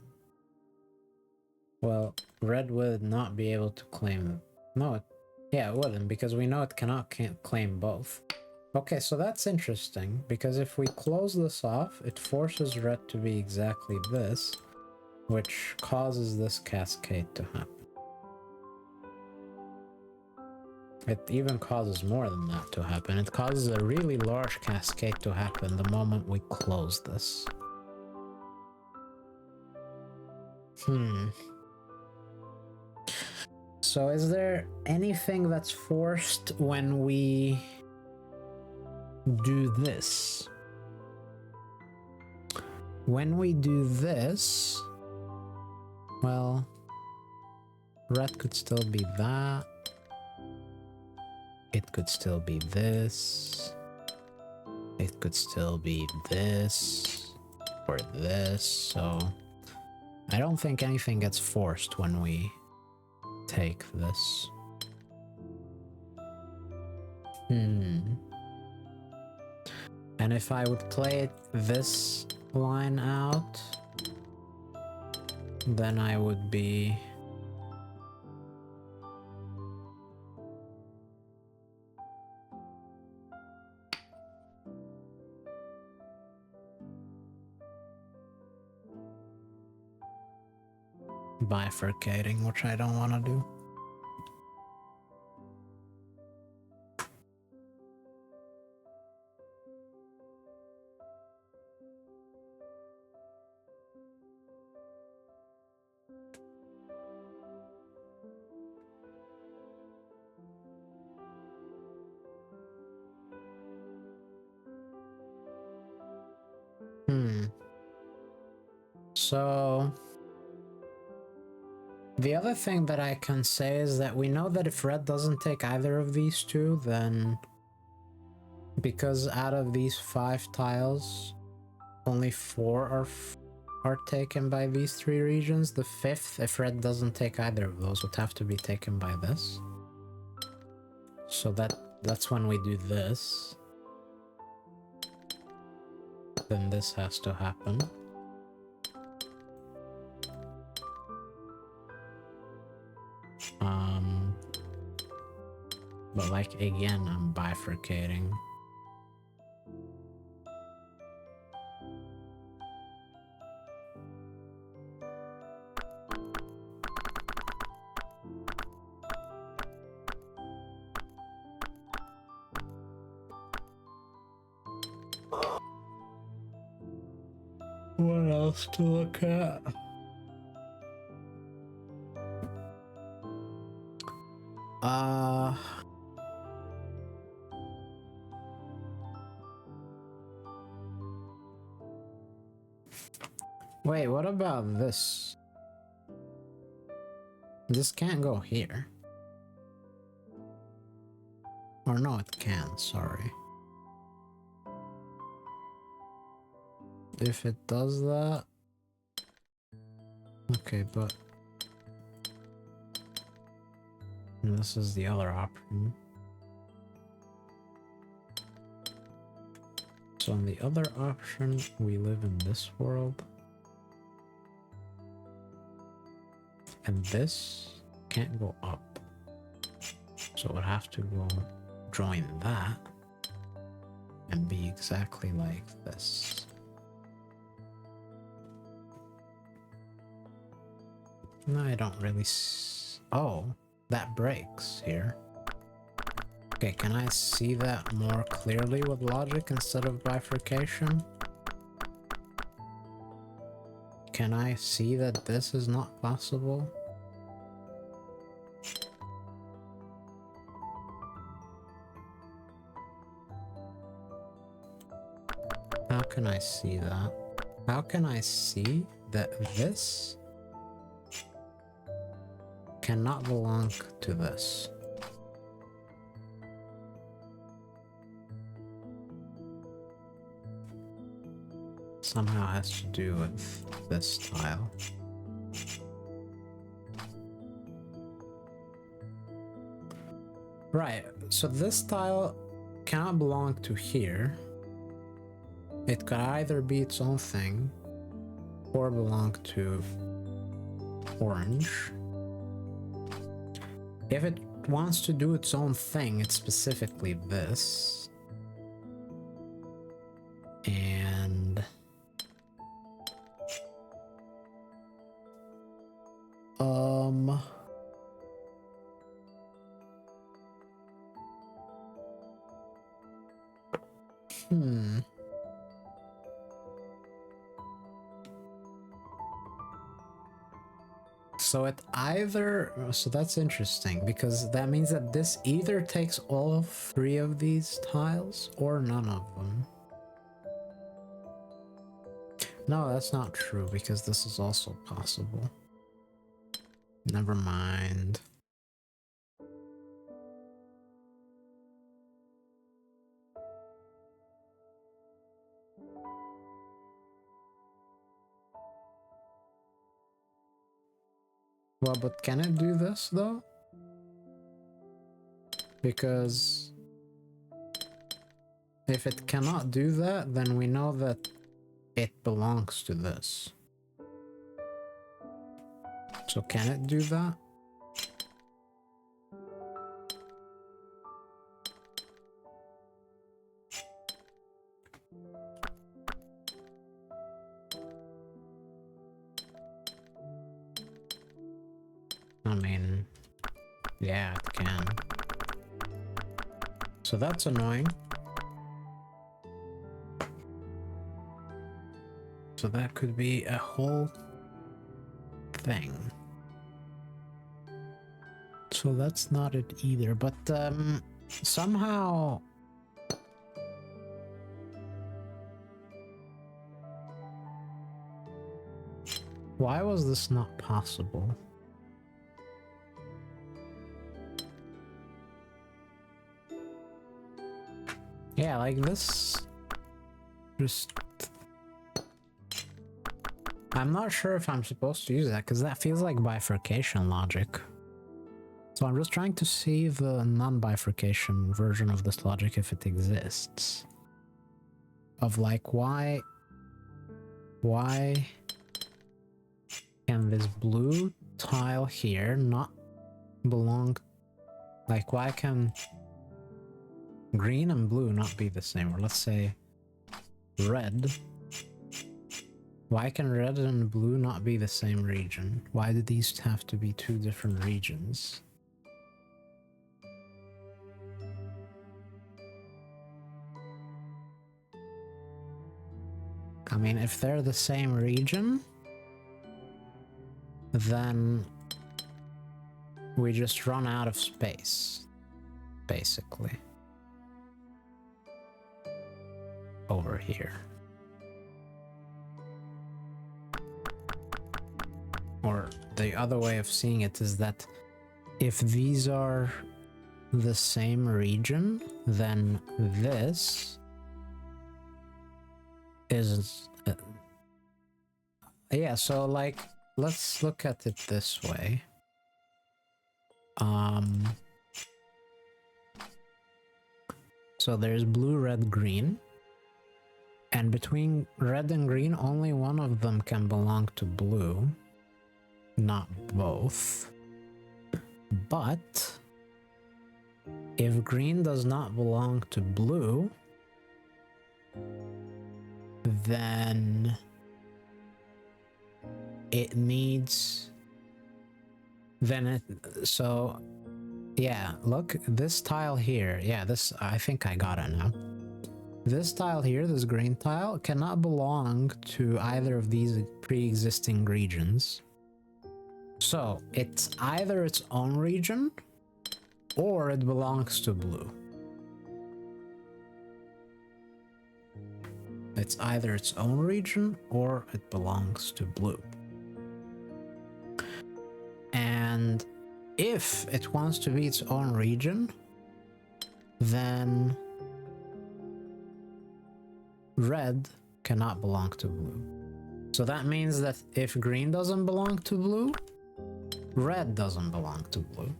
Well, red would not be able to claim... No, yeah, it wouldn't, because we know it can't claim both. Okay, so that's interesting, because if we close this off, it forces red to be exactly this, which causes this cascade to happen. It even causes more than that to happen. It causes a really large cascade to happen the moment we close this. So is there anything that's forced when we do this? When we do this, well, red could still be that. It could still be this. It could still be this or this. So I don't think anything gets forced when we take this. And if I would play this line out, then I would be... bifurcating, which I don't want to do. So the other thing that I can say is that we know that if red doesn't take either of these two, then because out of these 5 tiles, only 4 are taken by these 3 regions, the 5th, if red doesn't take either of those, would have to be taken by this. So that's when we do this. Then this has to happen. But like again, I'm bifurcating. What else to look at? Wait, what about this? This can't go here. Or no, it can, sorry. If it does that... Okay, but... And this is the other option. So on the other option, we live in this world. And this can't go up. So it would have to go join that and be exactly like this. No, I don't really oh, that breaks here. Okay, can I see that more clearly with logic instead of bifurcation? Can I see that this is not possible? How can I see that? How can I see that this cannot belong to this? Somehow has to do with this tile. Right, so this tile cannot belong to here. It could either be its own thing or belong to orange. If it wants to do its own thing, it's specifically this. And So it either... So that's interesting, because that means that this either takes all 3 of these tiles or none of them. No, that's not true, because this is also possible. Never mind. Well, but can it do this, though? Because if it cannot do that, then we know that it belongs to this. So can it do that? I mean, yeah, it can. So that's annoying. So that could be a whole thing. So that's not it either, but somehow... Why was this not possible? Yeah, like this... Just... I'm not sure if I'm supposed to use that, because that feels like bifurcation logic. So I'm just trying to see the non-bifurcation version of this logic if it exists. Of like, why can this blue tile here not belong... Like, why can green and blue not be the same? Or let's say red. Why can red and blue not be the same region? Why do these have to be two different regions? I mean, if they're the same region, then we just run out of space, basically. Over here. Or the other way of seeing it is that if these are the same region, then this is... yeah, so like, let's look at it this way. So there's blue, red, green. And between red and green, only one of them can belong to blue. Not both. But if green does not belong to blue, then it needs... Then it... So, yeah, look, this tile here, yeah, this, I think I got it now. This tile here, this green tile, cannot belong to either of these pre-existing regions. So, it's either its own region, or it belongs to blue. It's either its own region, or it belongs to blue. And if it wants to be its own region, then red cannot belong to blue. So that means that if green doesn't belong to blue, red doesn't belong to blue.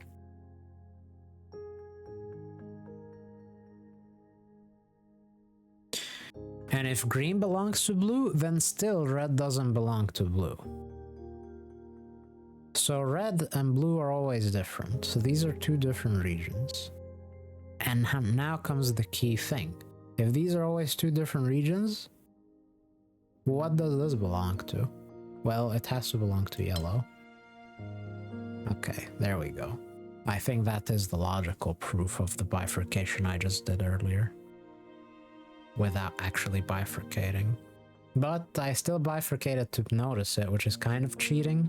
And if green belongs to blue, then still red doesn't belong to blue. So red and blue are always different. So these are two different regions. And now comes the key thing. If these are always two different regions, what does this belong to? Well, it has to belong to yellow. Okay, there we go. I think that is the logical proof of the bifurcation I just did earlier. Without actually bifurcating. But I still bifurcated to notice it, which is kind of cheating.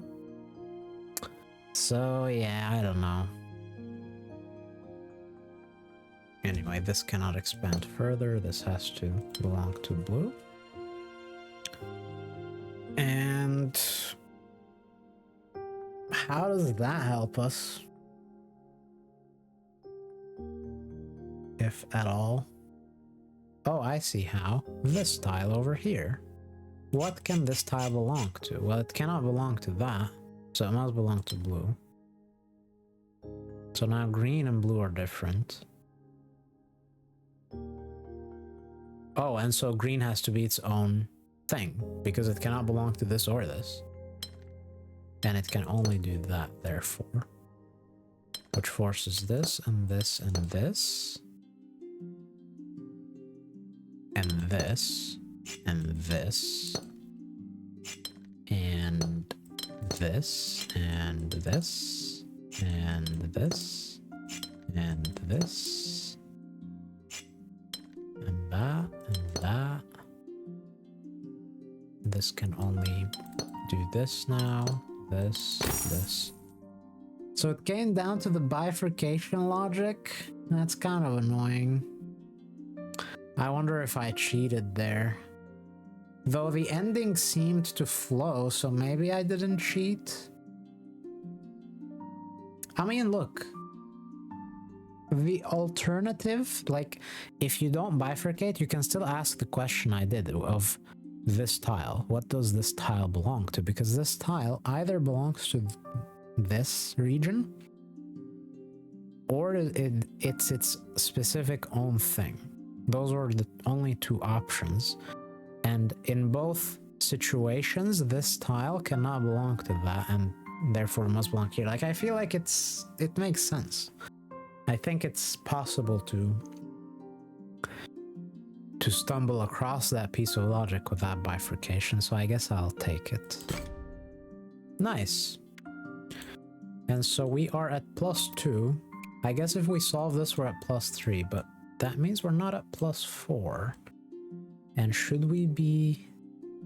So yeah, I don't know. Anyway, this cannot expand further. This has to belong to blue. And how does that help us? If at all. Oh, I see how. This tile over here. What can this tile belong to? Well, it cannot belong to that, so it must belong to blue. So now green and blue are different. Oh, and so green has to be its own thing, because it cannot belong to this or this. And it can only do that, therefore. Which forces this, and this, and this. And this, and this. And this, and this. and this, and this, and that, and that. This can only do this now, this. So it came down to the bifurcation logic. That's kind of annoying. I wonder if I cheated there. Though the ending seemed to flow, so maybe I didn't cheat. I mean, look. The alternative, like, if you don't bifurcate, you can still ask the question I did of this tile. What does this tile belong to? Because this tile either belongs to this region, or it's its specific own thing. Those were the only two options. And in both situations, this tile cannot belong to that, and therefore must belong here. Like, I feel like it makes sense. I think it's possible to stumble across that piece of logic with that bifurcation, so I guess I'll take it. Nice. And so we are at +2. I guess if we solve this, we're at +3, but that means we're not at +4. And should we be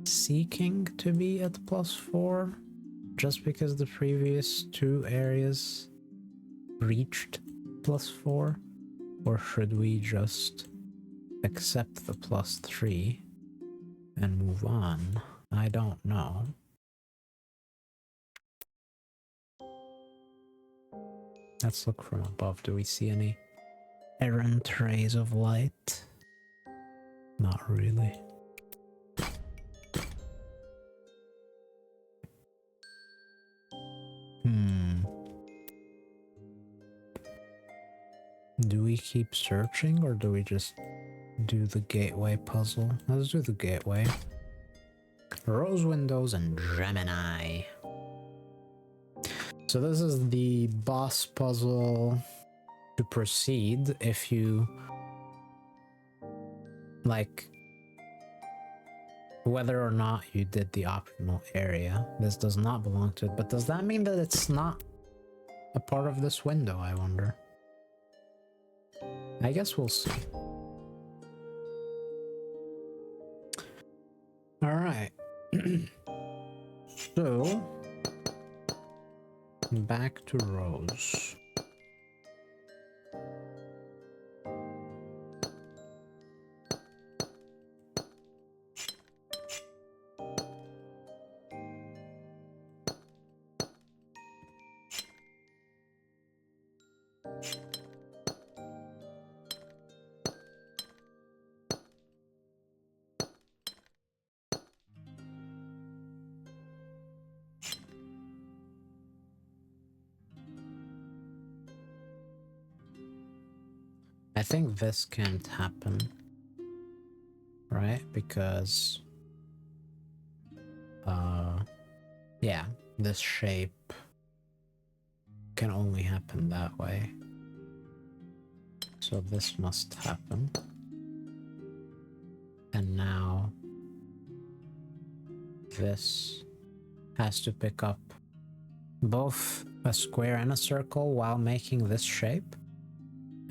seeking to be at +4 just because the previous two areas reached +4? Or should we just accept the +3 and move on? I don't know. Let's look from above. Do we see any errant rays of light? Not really. Do we keep searching or do we just do the gateway puzzle? Let's do the gateway. Rose windows and Gemini. So this is the boss puzzle to proceed if you like whether or not you did the optional area. This does not belong to it, but does that mean that it's not a part of this window, I wonder? I guess we'll see. Alright. So, back to Rose. I think this can't happen, right? Because, yeah, this shape can only happen that way. So this must happen. And now this has to pick up both a square and a circle while making this shape.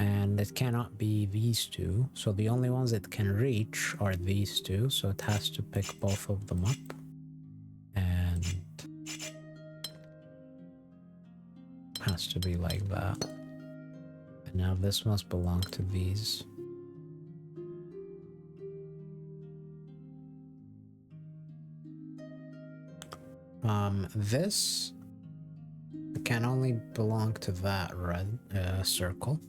And it cannot be these two, so the only ones it can reach are these two, so it has to pick both of them up. And has to be like that. And now this must belong to these. This can only belong to that red circle.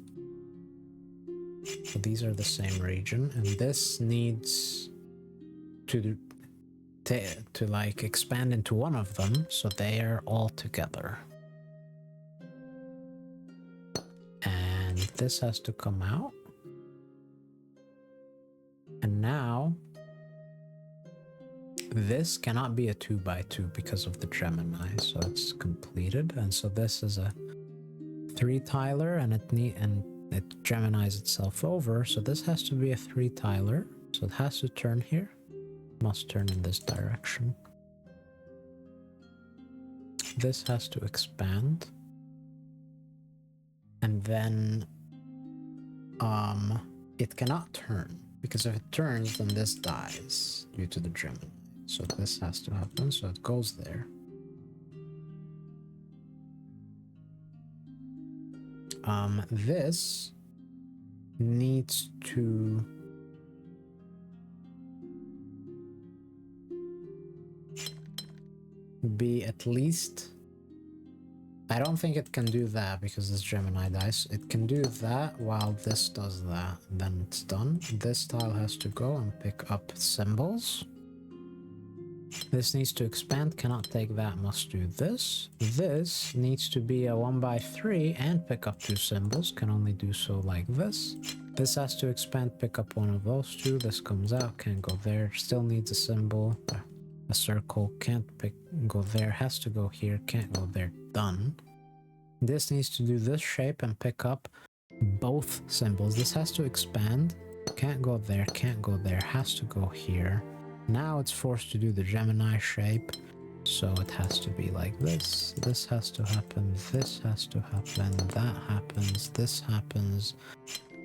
So these are the same region, and this needs to like expand into one of them, so they are all together. And this has to come out. And now this cannot be a 2x2 because of the Gemini, so it's completed. And so this is a 3-tiler, and it Geminis itself over, so this has to be a 3-tiler, so it has to turn here, must turn in this direction. This has to expand, And then it cannot turn, because if it turns, then this dies due to the Gemini. So this has to happen, so it goes there. This needs to be at least... I don't think it can do that because this Gemini dies. It can do that while this does that, then it's done. This tile has to go and pick up symbols. This needs to expand, cannot take that, must do this. This needs to be a 1x3 and pick up 2 symbols, can only do so like this. This has to expand, pick up one of those 2, this comes out, can't go there, still needs a symbol. A circle, can't go there, has to go here, can't go there, done. This needs to do this shape and pick up both symbols. This has to expand, can't go there, has to go here. Now it's forced to do the Gemini shape, so it has to be like this. This has to happen, this has to happen, that happens, this happens,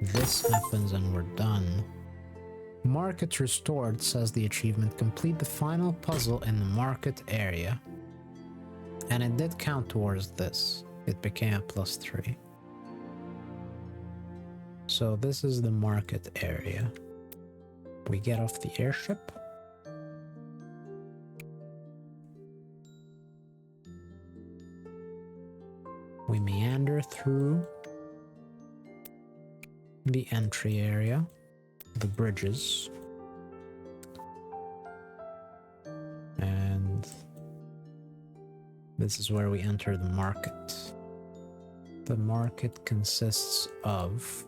and we're done. Market restored, says the achievement. Complete the final puzzle in the market area. And it did count towards this. It became a +3. So this is the market area. We get off the airship. We meander through the entry area. The bridges, and this is where we enter the market. The market consists of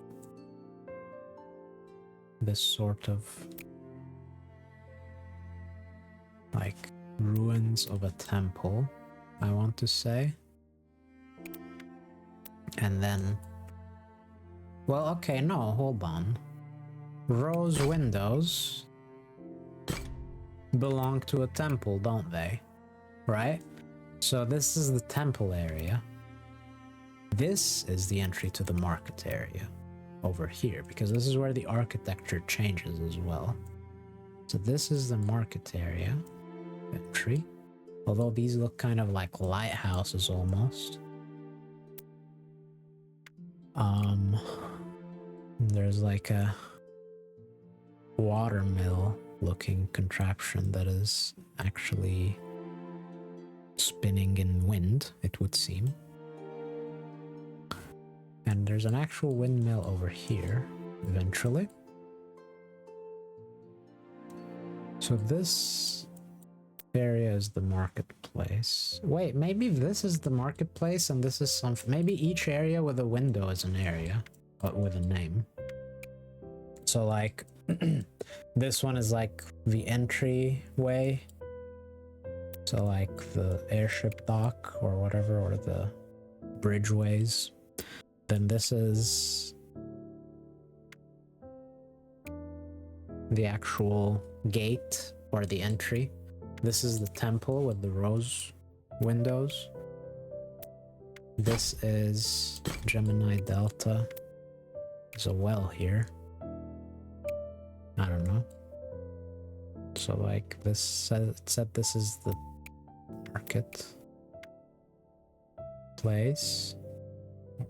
this sort of like ruins of a temple, I want to say, and then, well, okay, no, hold on. Rose windows belong to a temple, don't they? Right? So this is the temple area. This is the entry to the market area over here, because this is where the architecture changes as well. So this is the market area entry, although these look kind of like lighthouses almost. There's like a watermill looking contraption that is actually spinning in wind, it would seem. And there's an actual windmill over here eventually. So this area is the marketplace. Wait, maybe this is the marketplace and this is something. Maybe each area with a window is an area, but with a name. So like this one is like the entryway. So like the airship dock or whatever, or the bridgeways. Then this is the actual gate or the entry. This is the temple with the rose windows. This is Gemini Delta. There's a well here. I don't know. So like this it said this is the market place,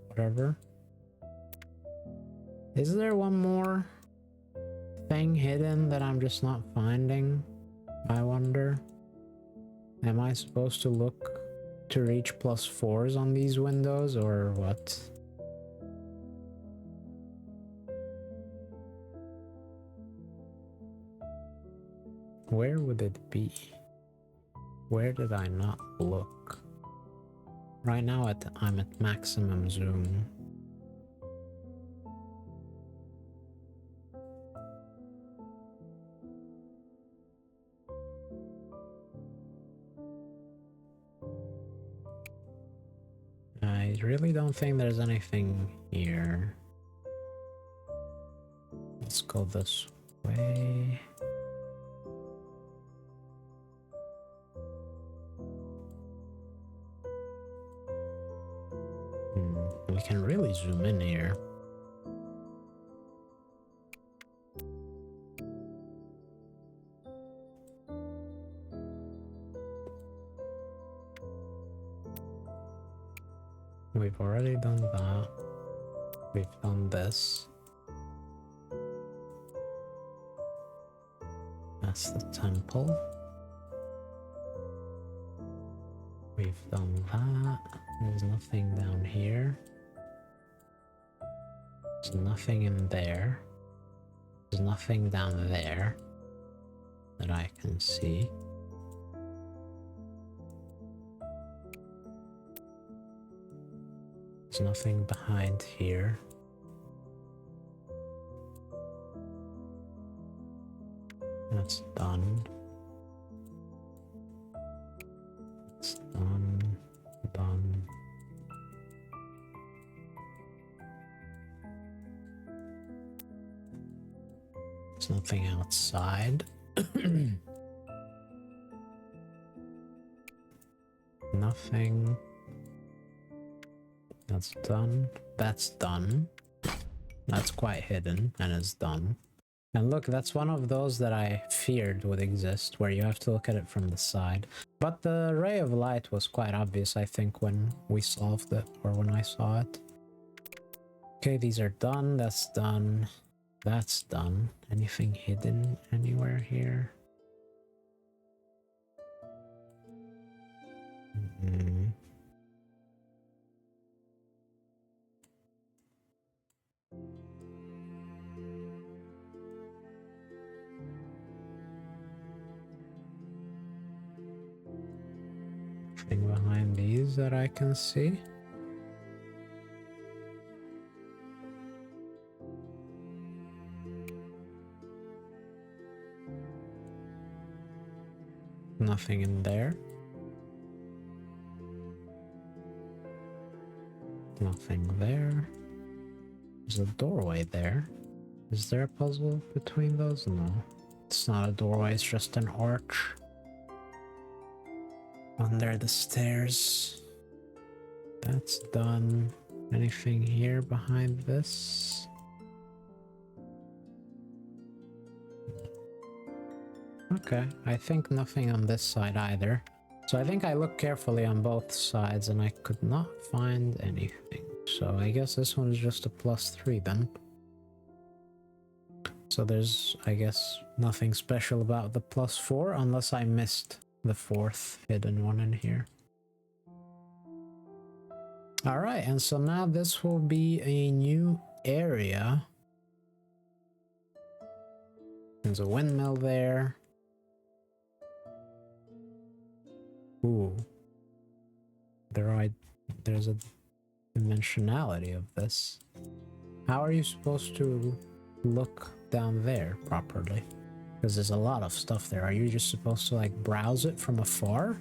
whatever. Is there one more thing hidden that I'm just not finding? I wonder. Am I supposed to look to reach +4s on these windows or what? Where would it be? Where did I not look? Right now I'm at maximum zoom. I really don't think there's anything here. Let's go this way. We can really zoom We've already done that. We've done this. That's the temple. We've done that. There's nothing down here. There's nothing in there. There's nothing down there that I can see. There's nothing behind here. That's done. That's done. Done. There's nothing outside. Nothing. That's done. That's done. That's quite hidden and it's done. And look, that's one of those that I feared would exist, where you have to look at it from the side. But the ray of light was quite obvious, I think, when we solved it, or when I saw it. Okay, these are done. That's done. That's done. Anything hidden anywhere here? Mm-hmm. Anything behind these that I can see? Nothing in there. Nothing there. There's a doorway there. Is there a puzzle between those? No. It's not a doorway, it's just an arch. Under the stairs. That's done. Anything here behind this? Okay, I think nothing on this side either. So I think I looked carefully on both sides and I could not find anything. So I guess this one is just a +3 then. So there's, I guess, nothing special about the +4 unless I missed the 4th hidden one in here. Alright, and so now this will be a new area. There's a windmill there. Ooh. There's a dimensionality of this. How are you supposed to look down there properly? Because there's a lot of stuff there. Are you just supposed to like browse it from afar?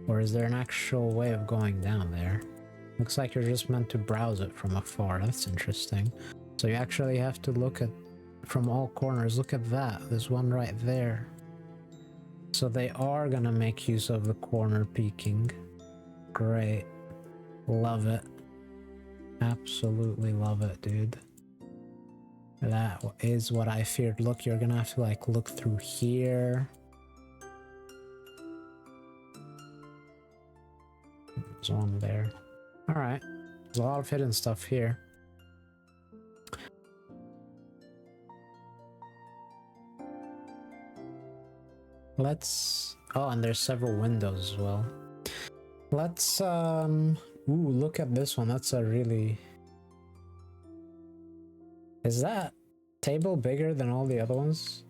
Or is there an actual way of going down there? Looks like you're just meant to browse it from afar. That's interesting. So you actually have to look at from all corners. Look at that. There's one right there. So they are gonna make use of the corner peeking. Great. Love it. Absolutely love it, dude. That is what I feared. Look, you're gonna have to like look through here. There's one there. Alright. There's a lot of hidden stuff here. Let's... Oh, and there's several windows as well. Let's, Ooh, look at this one. That's a really... Is that table bigger than all the other ones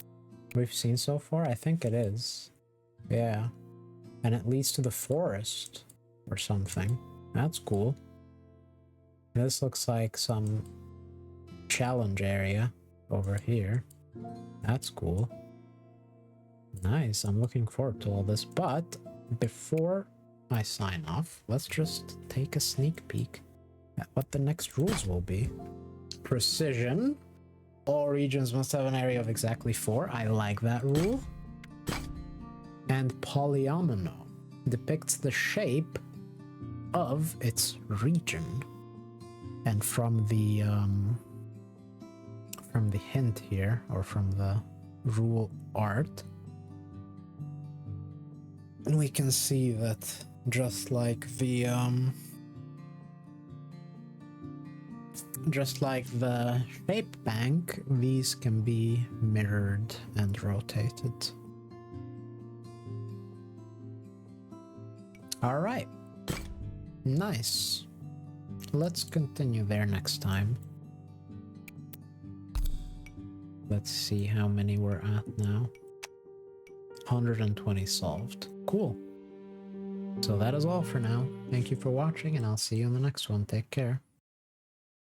we've seen so far? I think it is. Yeah. And it leads to the forest or something. That's cool. This looks like some challenge area over here. That's cool. Nice. I'm looking forward to all this. But before I sign off, let's just take a sneak peek at what the next rules will be. Precision. All regions must have an area of exactly 4. I like that rule. And polyomino depicts the shape of its region. And from the hint here, or from the rule art, we can see that just like the just like the shape bank, these can be mirrored and rotated. All right, nice. Let's continue there next time. Let's see how many we're at now. 120 solved. Cool. So that is all for now. Thank you for watching, and I'll see you in the next one. Take care.